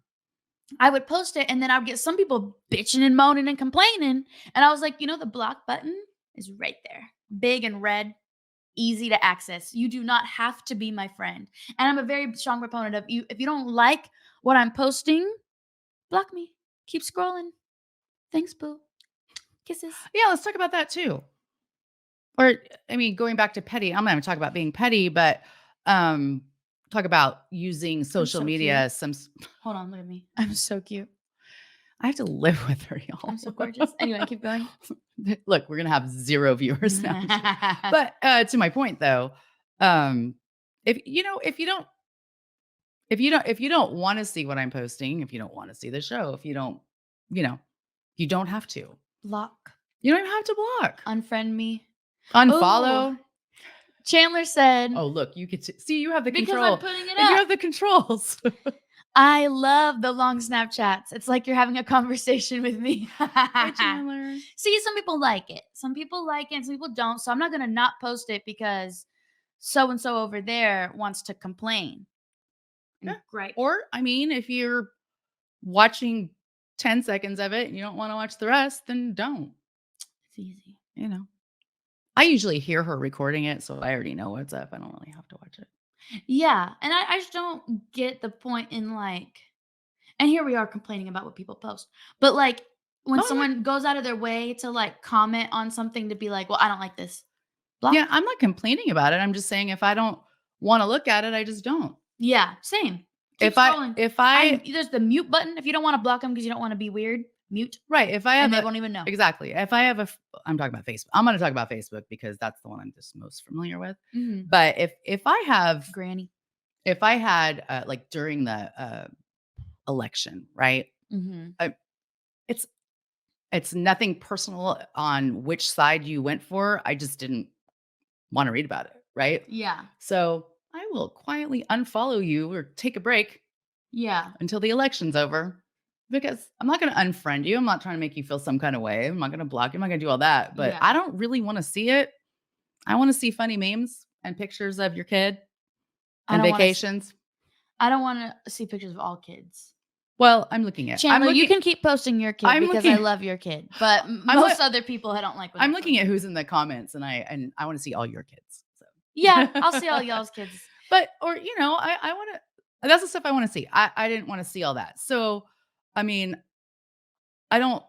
I would post it and then I would get some people bitching and moaning and complaining. And I was like, the block button is right there, big and red, easy to access. You do not have to be my friend. And I'm a very strong proponent of you. If you don't like what I'm posting, block me. Keep scrolling. Thanks, boo. Kisses. Yeah, let's talk about that too. Or, I mean, going back to petty, I'm not gonna talk about being petty, but, um, talk about using I'm social so media cute. some Hold on, look at me. I'm so cute. I have to live with her, I'm y'all. so gorgeous. Anyway, keep going. Look, we're gonna have 0 viewers now. But, to my point though, um, if you don't wanna see what I'm posting, if you don't wanna see the show, if you don't, you know, you don't have to. Block. You don't even have to block. Unfriend me. Oh, Unfollow. Chandler said, Oh, look, you could see you have the because I'm control. putting it You up. have the controls. I love the long Snapchats. It's like you're having a conversation with me. Hi, Chandler. See, some people like it. Some people like it and some people don't. So I'm not going to not post it because so and so over there wants to complain Yeah. and gripe. Or, I mean, if you're watching 10 seconds of it and you don't wanna watch the rest, then don't, It's easy. you know? I usually hear her recording it, so I already know what's up. I don't really have to watch it. Yeah. And I just don't get the point in like, and here we are complaining about what people post. But like when Oh, I'm not someone goes out of their way to like comment on something to be like, well, I don't like this, yeah, block. I'm not complaining about it. I'm just saying if I don't wanna look at it, I just don't. Yeah, same. Keep If I scrolling. if I There's the mute button if you don't wanna block them because you don't wanna be weird, mute, right, if I and have they a won't even know. exactly. If I have a f I'm talking about Facebook. I'm gonna talk about Facebook because that's the one I'm just most familiar with. Mhm. But Granny. if I had, like, during the, election, right? Mhm. I it's it's nothing personal on which side you went for. I just didn't wanna read about it, right? Yeah. So, I will quietly unfollow you or take a break Yeah. until the election's over because I'm not gonna unfriend you. I'm not trying to make you feel some kind of way. I'm not gonna block you. I'm not gonna do all that, but Yeah. I don't really wanna see it. I wanna see funny memes and pictures of your kid I and don't wanna s vacations. I don't wanna see pictures of all kids. Well, Chandler, you can keep posting your kid I'm because I looking love your kid, but I'm most look other people I don't like when I'm they're looking at posting. who's in the comments and I wanna see all your kids. Yeah, So I'll see all y'all's kids. but or I wanna that's the stuff I wanna see. I didn't wanna see all that. So, I mean, I don't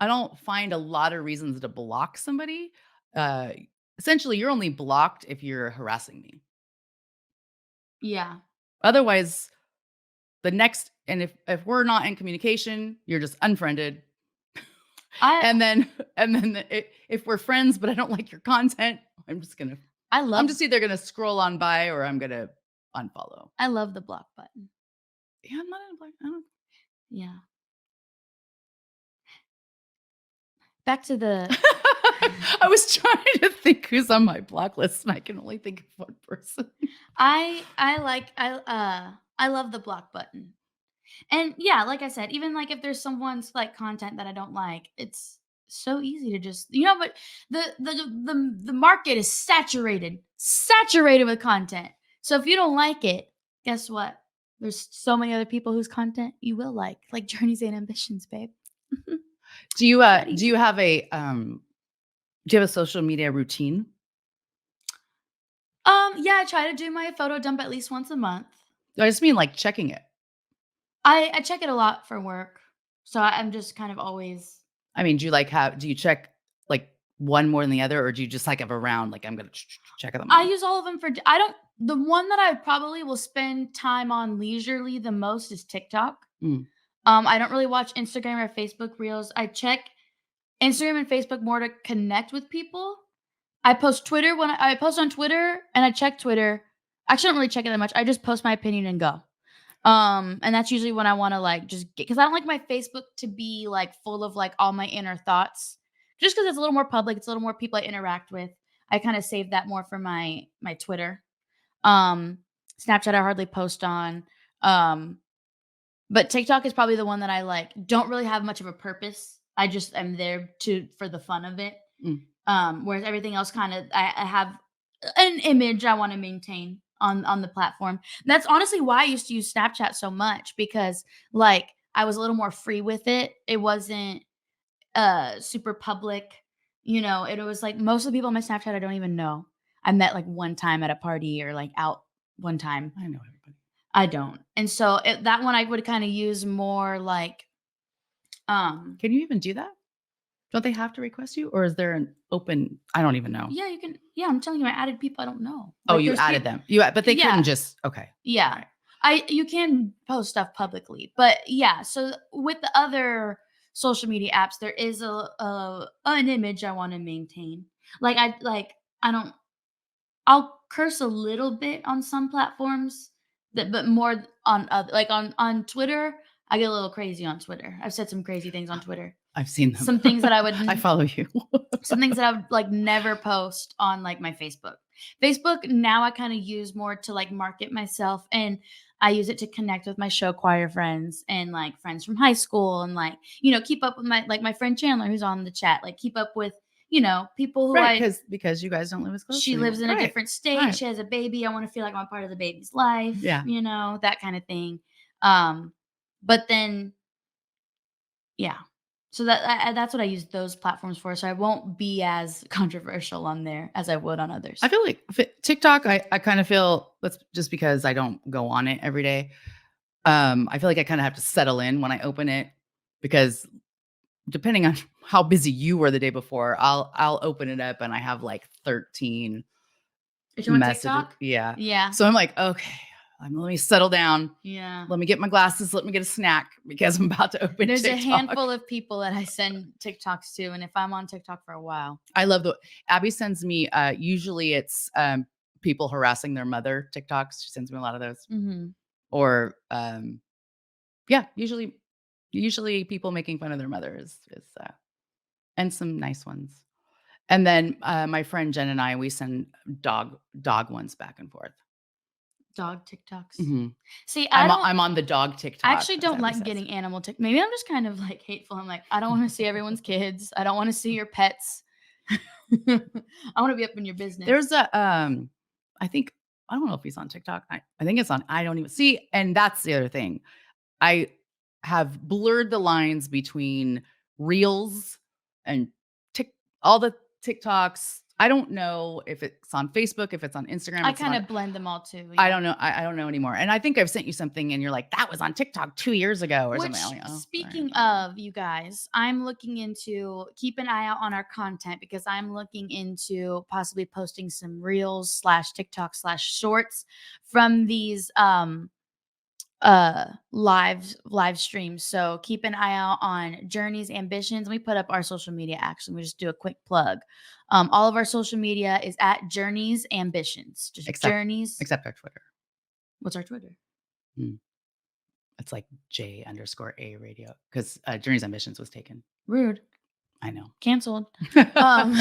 I don't find a lot of reasons to block somebody. Uh, essentially, you're only blocked if you're harassing me. Yeah. Otherwise, the next and if we're not in communication, you're just unfriended. I And then if we're friends, but I don't like your content, I I'm love just either gonna scroll on by or I'm gonna unfollow. I love the block button. Yeah, I'm not in black. I don't Yeah. Back to the I was trying to think who's on my block list, and I can only think of one person. I love the block button. And yeah, like I said, even like if there's someone's like content that I don't like, it's so easy to just but the market is saturated with content. So if you don't like it, guess what? There's so many other people whose content you will like journeys and ambitions, babe. That Do you easy. have a, do you have a social media routine? Yeah, I try to do my photo dump at least once a month. I just mean, like, checking it. I check it a lot for work. So I'm just kind of always I mean, do you check, like, one more than the other, or do you just, like, have a round, like, I'm gonna check them I all? use all of them for I don't the one that I probably will spend time on leisurely the most is TikTok. Mm. I don't really watch Instagram or Facebook Reels. I check Instagram and Facebook more to connect with people. I post Twitter when I post on Twitter and I check Twitter. Actually, I don't really check it that much. I just post my opinion and go. And that's usually when I want to like just get because I don't like my Facebook to be like full of like all my inner thoughts. Just because it's a little more public, it's a little more people I interact with. I kind of save that more for my Twitter. Um, Snapchat I hardly post on. Um, but TikTok is probably the one that I like don't really have much of a purpose. I just am there to for the fun of it. Mm, Whereas everything else kind of I have an image I want to maintain on the platform. That's honestly why I used to use Snapchat so much because like I was a little more free with it. It wasn't super public. It was like most of the people on my Snapchat I don't even know. I met like one time at a party or like out one time. I know everybody. I don't. And so that one I would kind of use more like um Can you even do that? Don't they have to request you, or is there an open I don't even know. yeah, you can yeah, I'm telling you I added people I don't know. Oh, Like you there's added people them. But they couldn't yeah. just okay. Yeah. Alright. You can post stuff publicly, but yeah, so with the other social media apps, there is an image I want to maintain. I don't I'll curse a little bit on some platforms but more on other like on Twitter, I get a little crazy on Twitter. I've said some crazy things on Twitter. I've seen them. Some things that I I would follow you. some things that I would like never post on like my Facebook. Facebook now I kind of use more to like market myself and I use it to connect with my show choir friends and like friends from high school and like, keep up with my friend Chandler who's on the chat, like keep up with, people who Right, I because you guys don't live as close she anymore. lives in a Right. different state, Right. she has a baby, I want to feel like I'm a part of the baby's life, Yeah. that kind of thing. Um but then yeah. So that's what I use those platforms for, so I won't be as controversial on there as I would on I others. feel like TikTok, I kind of feel that's just because I don't go on it every day. I feel like I kind of have to settle in when I open it because depending on how busy you were the day before, I'll open it up and I have like 13 If you want messages. TikTok? Yeah. Yeah. So I'm like, okay, let me settle down. Yeah. Let me get my glasses. Let me get a snack because I'm about to open There's a TikTok. handful of people that I send TikToks to, and if I'm on TikTok for a while I love the Abby sends me usually it's people harassing their mother TikToks. She sends me a lot of those. Mhm. Or yeah, usually people making fun of their mother is and some nice ones. And then my friend Jen and I we send dog ones back and forth. Dog TikToks. Hmm. See, I'm on the dog I TikTok, actually as don't Abby like says. getting animal maybe I'm just kind of, like, hateful. I'm like, "I don't wanna see everyone's kids. I don't wanna see your pets. I wanna be up in your business." There's a I think I don't know if he's on TikTok. I think it's on I don't even see, and that's the other thing. I have blurred the lines between reels and Tik all the TikToks. I don't know if it's on Facebook, if it's on Instagram, I it's on kinda blend them all too, I yeah. don't know. I don't know anymore. And I think I've sent you something and you're like, that was on TikTok 2 years ago or something. I'm Which, like, oh, all right, speaking whatever. of you guys, I'm looking into keep an eye out on our content because I'm looking into possibly posting some reels slash TikTok slash shorts from these live streams. So keep an eye out on Journey's Ambitions. We put up our social media actually. We just do a quick plug. All of our social media is at Journey's Ambitions. Just Except Journeys. except our Twitter. What's our Twitter? Hmm. It's like J_A radio because Journey's Ambitions was taken. Rude. I know. Canceled. Um,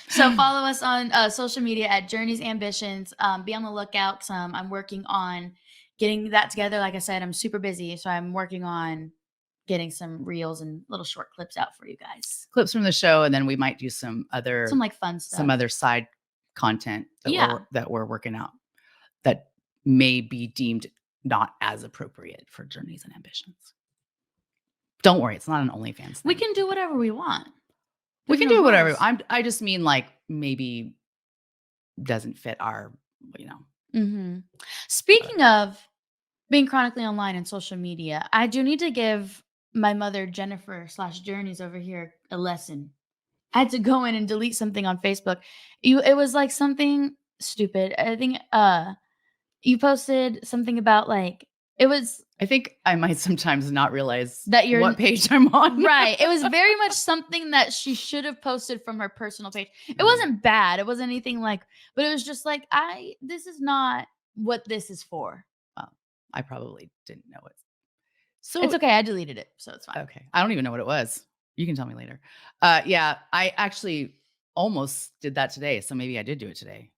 so follow us on social media at Journeys Ambitions. Be on the lookout. I'm working on getting that together. Like I said, I'm super busy, so I'm working on getting some reels and little short clips out for you guys. Clips from the show, and then we might do Some like fun some stuff. other side content Yeah, that we're working out that may be deemed not as appropriate for Journeys and Ambitions. Don't worry, it's not an OnlyFans we thing. can do whatever we want. We There's can no do whatever. rules. I just mean like maybe doesn't fit our, you know, Hmm. whatever. Speaking of being chronically online and social media, I do need to give my mother Jennifer slash Journeys over here a lesson. I had to go in and delete something on Facebook. It was like something stupid. I think you posted something about like it was I think I might sometimes not realize that you're what page I'm on. right. It was very much something that she should have posted from her personal page. It Yeah. wasn't bad. It wasn't anything like, but it was just like this is not what this is for. Well, I probably didn't know it. It's So okay. I deleted it, so it's fine. okay, I don't even know what it was. You can tell me later. Yeah, I actually almost did that today, so maybe I did do it today.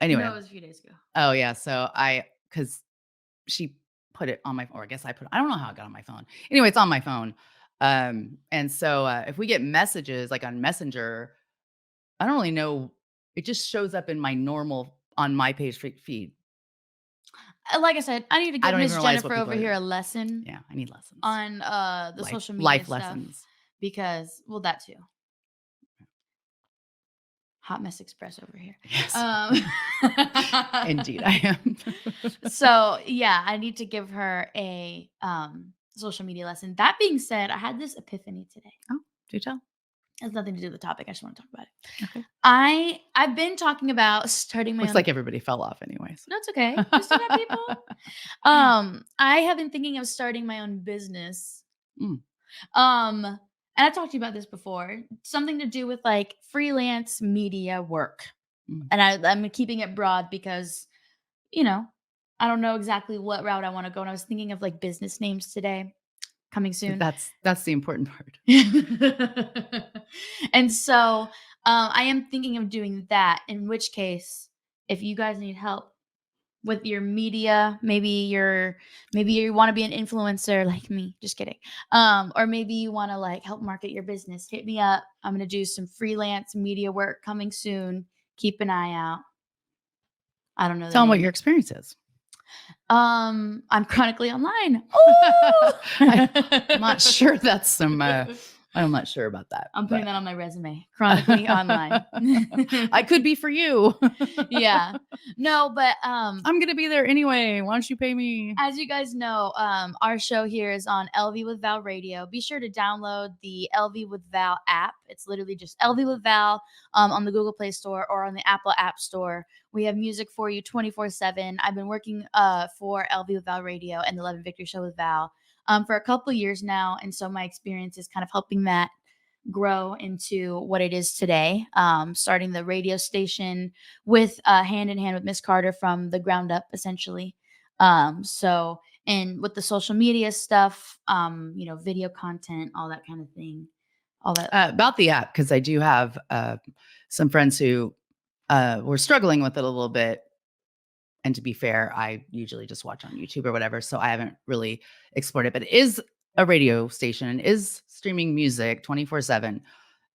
Anyway. No, it was a few days ago. Oh, yeah, so because she put it on my, or I guess I don't know how it got on my phone. Anyway, it's on my phone. And so, if we get messages, like, on Messenger, I don't really know, it just shows up in my normal on my page feed. Like I said, I need to I give don't even Miss realize what Jennifer people over here are. a lesson Yeah, I need lessons. on, the social media Life stuff lessons. because well, that too. Hot Mess Express over here. Yes. Um, Indeed, I am. so, yeah, I need to give her a, social media lesson. That being said, I had this epiphany today. Oh, do tell. It has nothing to do with the topic, I just wanna talk about it. Okay. I've been talking about starting my Looks own. like everybody fell off anyways. No, it's okay. We still got people. I have been thinking of starting my own business. Mm, And I talked to you about this before. Something to do with like freelance media work. mm. And I'm keeping it broad because, you know, I don't know exactly what route I want to go. And I was thinking of like business names today coming soon. That's the important part. And so I am thinking of doing that, in which case, if you guys need help with your media, maybe you want to be an influencer like me, just kidding. Or maybe you want to like help market your business, hit me up. I'm going to do some freelance media work coming soon. Keep an eye out. I don't know the Tell them what name. your experience is. I'm chronically online. Ooh! I'm not sure that's some, I'm not sure about that, I'm putting but that on my resume. Chronically online. I could be for you. Yeah. No, but I'm gonna be there anyway. Why don't you pay me? as you guys know, our show here is on LV with Val Radio. Be sure to download the LV with Val app. It's literally just LV with Val on the Google Play Store or on the Apple App Store. We have music for you 24/7. I've been working for LV with Val Radio and the Love and Victory Show with Val for a couple years now. And so my experience is kind of helping that grow into what it is today. Starting the radio station with hand in hand with Miss Carter from the ground up, essentially. So and with the social media stuff, video content, all that kind of thing, all that. About the app, because I do have some friends who were struggling with it a little bit. And to be fair, I usually just watch on YouTube or whatever, so I haven't really explored it. But it is a radio station and is streaming music 24/7.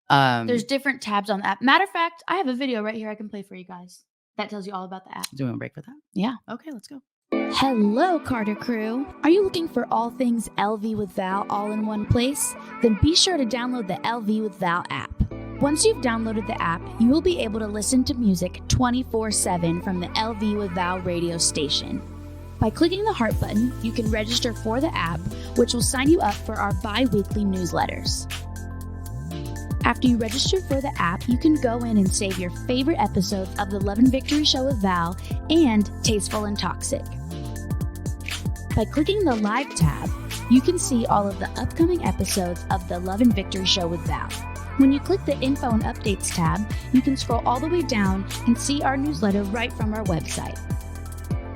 There's Um, different tabs on the app. Matter of fact, I have a video right here I can play for you guys that tells you all about the app. do we want to break for that? Yeah. Okay, let's go. Hello, Carter Crew. Are you looking for all things LV with Val all in one place? Then be sure to download the LV with Val app. Once you've downloaded the app, you will be able to listen to music 24/7 from the LV with Val radio station. By clicking the heart button, you can register for the app, which will sign you up for our bi-weekly newsletters. After you register for the app, you can go in and save your favorite episodes of the Love and Victory Show with Val and Tasteful and Toxic. By clicking the Live tab, you can see all of the upcoming episodes of the Love and Victory Show with Val. When you click the Info and Updates tab, you can scroll all the way down and see our newsletter right from our website.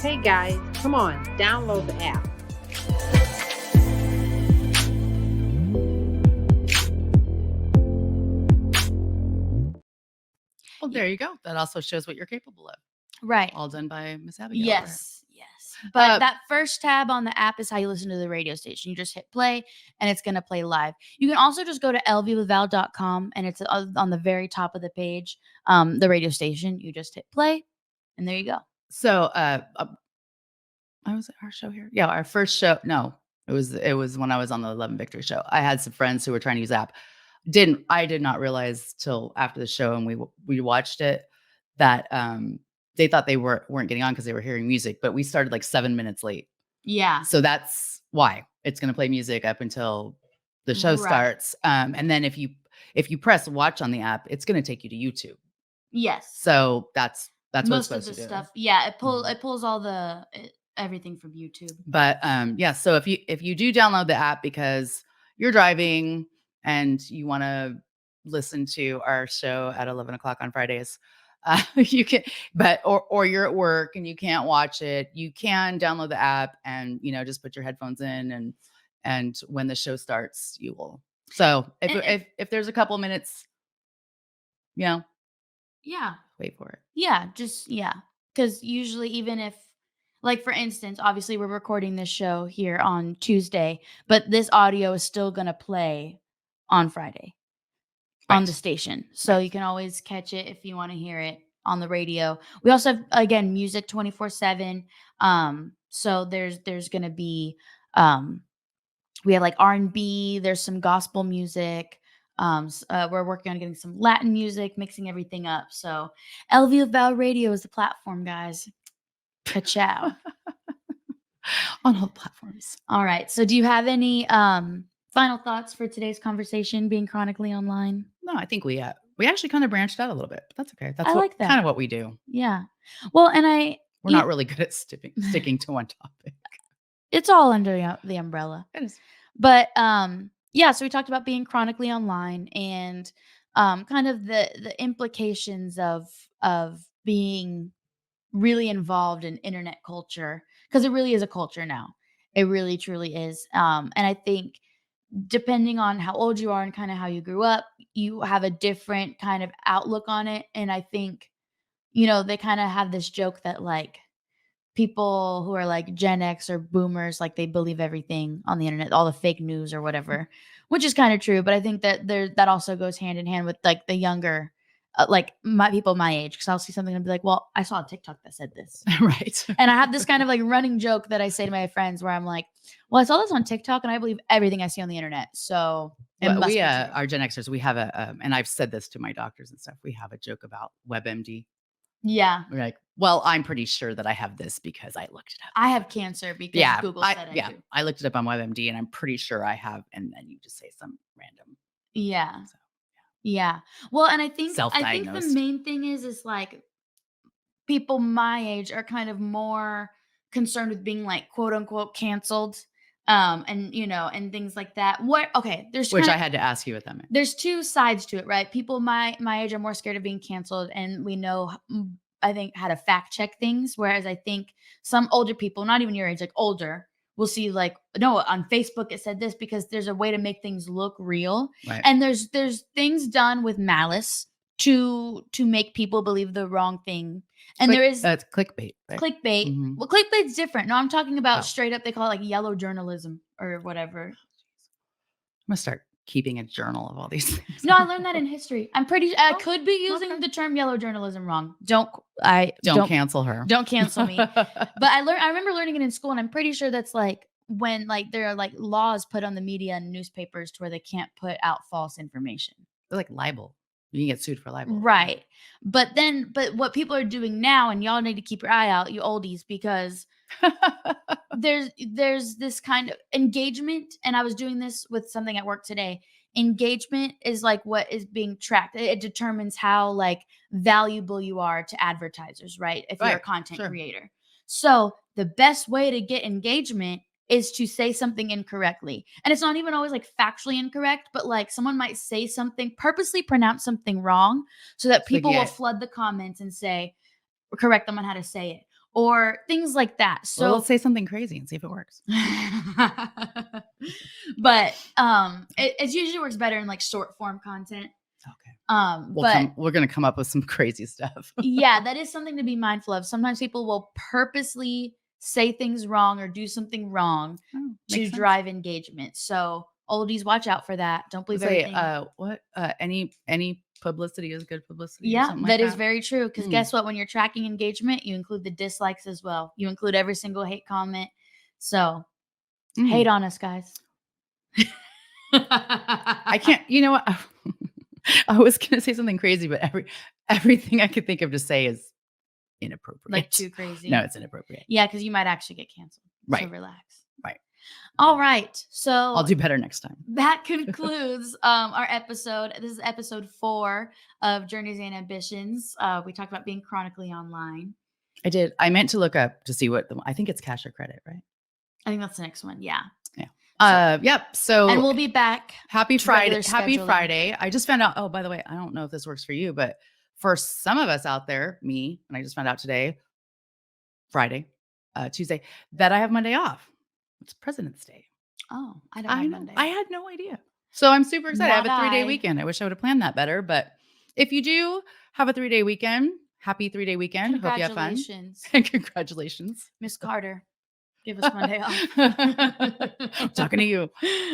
Hey guys, come on, download the app. Well, there you go. That also shows what you're capable of. Right. All done by Miss Abigail. Yes. But Uh, that first tab on the app is how you listen to the radio station. You just hit play and it's going to play live. You can also just go to lvwithval.com and it's on the very top of the page, the radio station. You just hit play and there you go. So, I was at our show here. Yeah, our first show. No, it was when I was on the 11 Victory show. I had some friends who were trying to use the app. I did not realize till after the show and we watched it that they thought they weren't getting on because they were hearing music, but we started like 7 minutes late. Yeah. So that's why it's going to play music up until the show Right. starts. And then if you press watch on the app, it's going to take you to YouTube. Yes. So that's what it's Most of supposed the to do. stuff. Yeah. Mhm. It pulls all the everything from YouTube. But yeah, so if you do download the app because you're driving and you want to listen to our show at 11 o'clock on Fridays, you can, but or you're at work and you can't watch it, you can download the app and just put your headphones in and when the show starts, you will. So if there's a couple minutes, Yeah. wait for it. Yeah. Just, yeah. Because usually, even if, like, for instance, obviously, we're recording this show here on Tuesday, but this audio is still gonna play on Friday on the Right. station. So Right. you can always catch it if you wanna hear it on the radio. We also have, again, music 24/7. So there's gonna be, um we have, like, R&B, there's some gospel music, we're working on getting some Latin music, mixing everything up. So LV Val Radio is the platform, guys. Ka-chow. On all platforms. All right. So do you have any final thoughts for today's conversation being chronically online? No, I think we actually kind of branched out a little bit, but that's okay. That's I what like kind that. of what we do. Yeah. Well, and We're not really good at sticking to one topic. it's all under the umbrella. It is. But yeah, so we talked about being chronically online and kind of the implications of being really involved in internet culture, because it really is a culture now. It really truly is. And I think depending on how old you are and kind of how you grew up, you have a different kind of outlook on it. And I think, they kind of have this joke that, like, people who are like Gen X or boomers, like, they believe everything on the internet, all the fake news or whatever, which is kind of true. But I think that that also goes hand in hand with, like, the younger, like, my people my age, because I'll see something and be like, well, I saw a TikTok that said this. Right. And I have this kind of, like, running joke that I say to my friends where I'm like, well, I saw this on TikTok and I believe everything I see on the internet. So it Well, must we be true. our Gen Xers, we have and I've said this to my doctors and stuff. We have a joke about WebMD. Yeah. We're like, well, I'm pretty sure that I have this because I looked it up. I have cancer because Yeah, Google said I do. I looked it up on WebMD, and I'm pretty sure I have. And then you just say some random. Yeah. So, Yeah. Well, and I think the self-diagnosed. main thing is like people my age are kind of more concerned with being, like, quote unquote canceled, and and things like that. What Okay, Which I had to ask you what that meant. there's two sides to it, right? People my age are more scared of being canceled, and we know, I think, how to fact check things. Whereas I think some older people, not even your age, like older, will see, like, no, on Facebook it said this, because there's a way to make things look real, Right. and there's things done with malice to make people believe the wrong thing. And there is That's clickbait. Right? clickbait. Mhm. Well, clickbait's different. No, I'm talking Oh. about straight up. They call it, like, yellow journalism or whatever. I'm gonna start keeping a journal of all these things. No, I learned that in history. I Oh, could be using okay. the term yellow journalism wrong. Don't Cancel her. don't cancel me. But I remember learning it in school, and I'm pretty sure that's, like, when, like, there are, like, laws put on the media and newspapers to where they can't put out false information. They're like libel. You can get sued for libel. Right. But what people are doing now, and y'all need to keep your eye out, you oldies, because there's this kind of engagement, and I was doing this with something at work today. Engagement is like what is being tracked. It determines how, like, valuable you are to advertisers, right? If you're a Right, content sure. creator. So the best way to get engagement is to say something incorrectly. And it's not even always, like, factually incorrect, but, like, someone might say something, purposely pronounce something wrong, so that So they people will get- flood the comments and say, correct them on how to say it, or things like that. Well, So let's say something crazy and see if it works. but it usually works better in, like, short form content. Okay. But We're gonna come up with some crazy stuff. yeah, that is something to be mindful of. Sometimes people will purposely say things wrong or do something wrong Oh, to makes sense. drive engagement. So oldies, watch out for that. Don't believe Say, everything. what? Any publicity is good publicity, or Yeah, something like that that. is very true. Because Mm. guess what? When you're tracking engagement, you include the dislikes as well. You include every single hate comment. So Mm. hate on us, guys. I can't. You know what? I was gonna say something crazy, but everything I could think of to say is inappropriate. Like, too crazy. No, it's inappropriate. Yeah, because you might actually get canceled. So Right. relax. Right. All right. So I'll do better next time. that concludes our episode. This is episode 4 of Journeys and Ambitions. We talked about being chronically online. I did. I meant to look up to see what I think it's cash or credit, right? I think that's the next one. Yeah. Yep. So And we'll be back. happy Friday. regular Happy scheduling. Friday. I just found out. Oh, by the way, I don't know if this works for you, but for some of us out there, me, and I just found out today, Friday, Tuesday, that I have Monday off. It's President's Day. Oh, I don't I have know. Monday. I had no idea. So I'm super excited. I have a Not 3-day I. weekend. I wish I would have planned that better. But if you do have a 3-day weekend, happy 3-day weekend. Hope you have fun. Congratulations, Congratulations. Miss Carter. Give us one day off. I'm talking to you.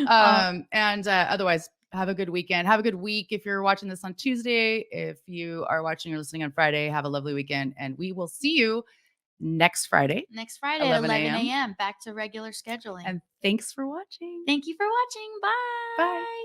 Uh, And otherwise, have a good weekend. Have a good week. If you're watching this on Tuesday, if you are watching or listening on Friday, have a lovely weekend. And we will see you next Friday, Next Friday at 11 11 a.m. a.m. Back to regular scheduling. And thanks for watching. Thank you for watching. Bye. Bye.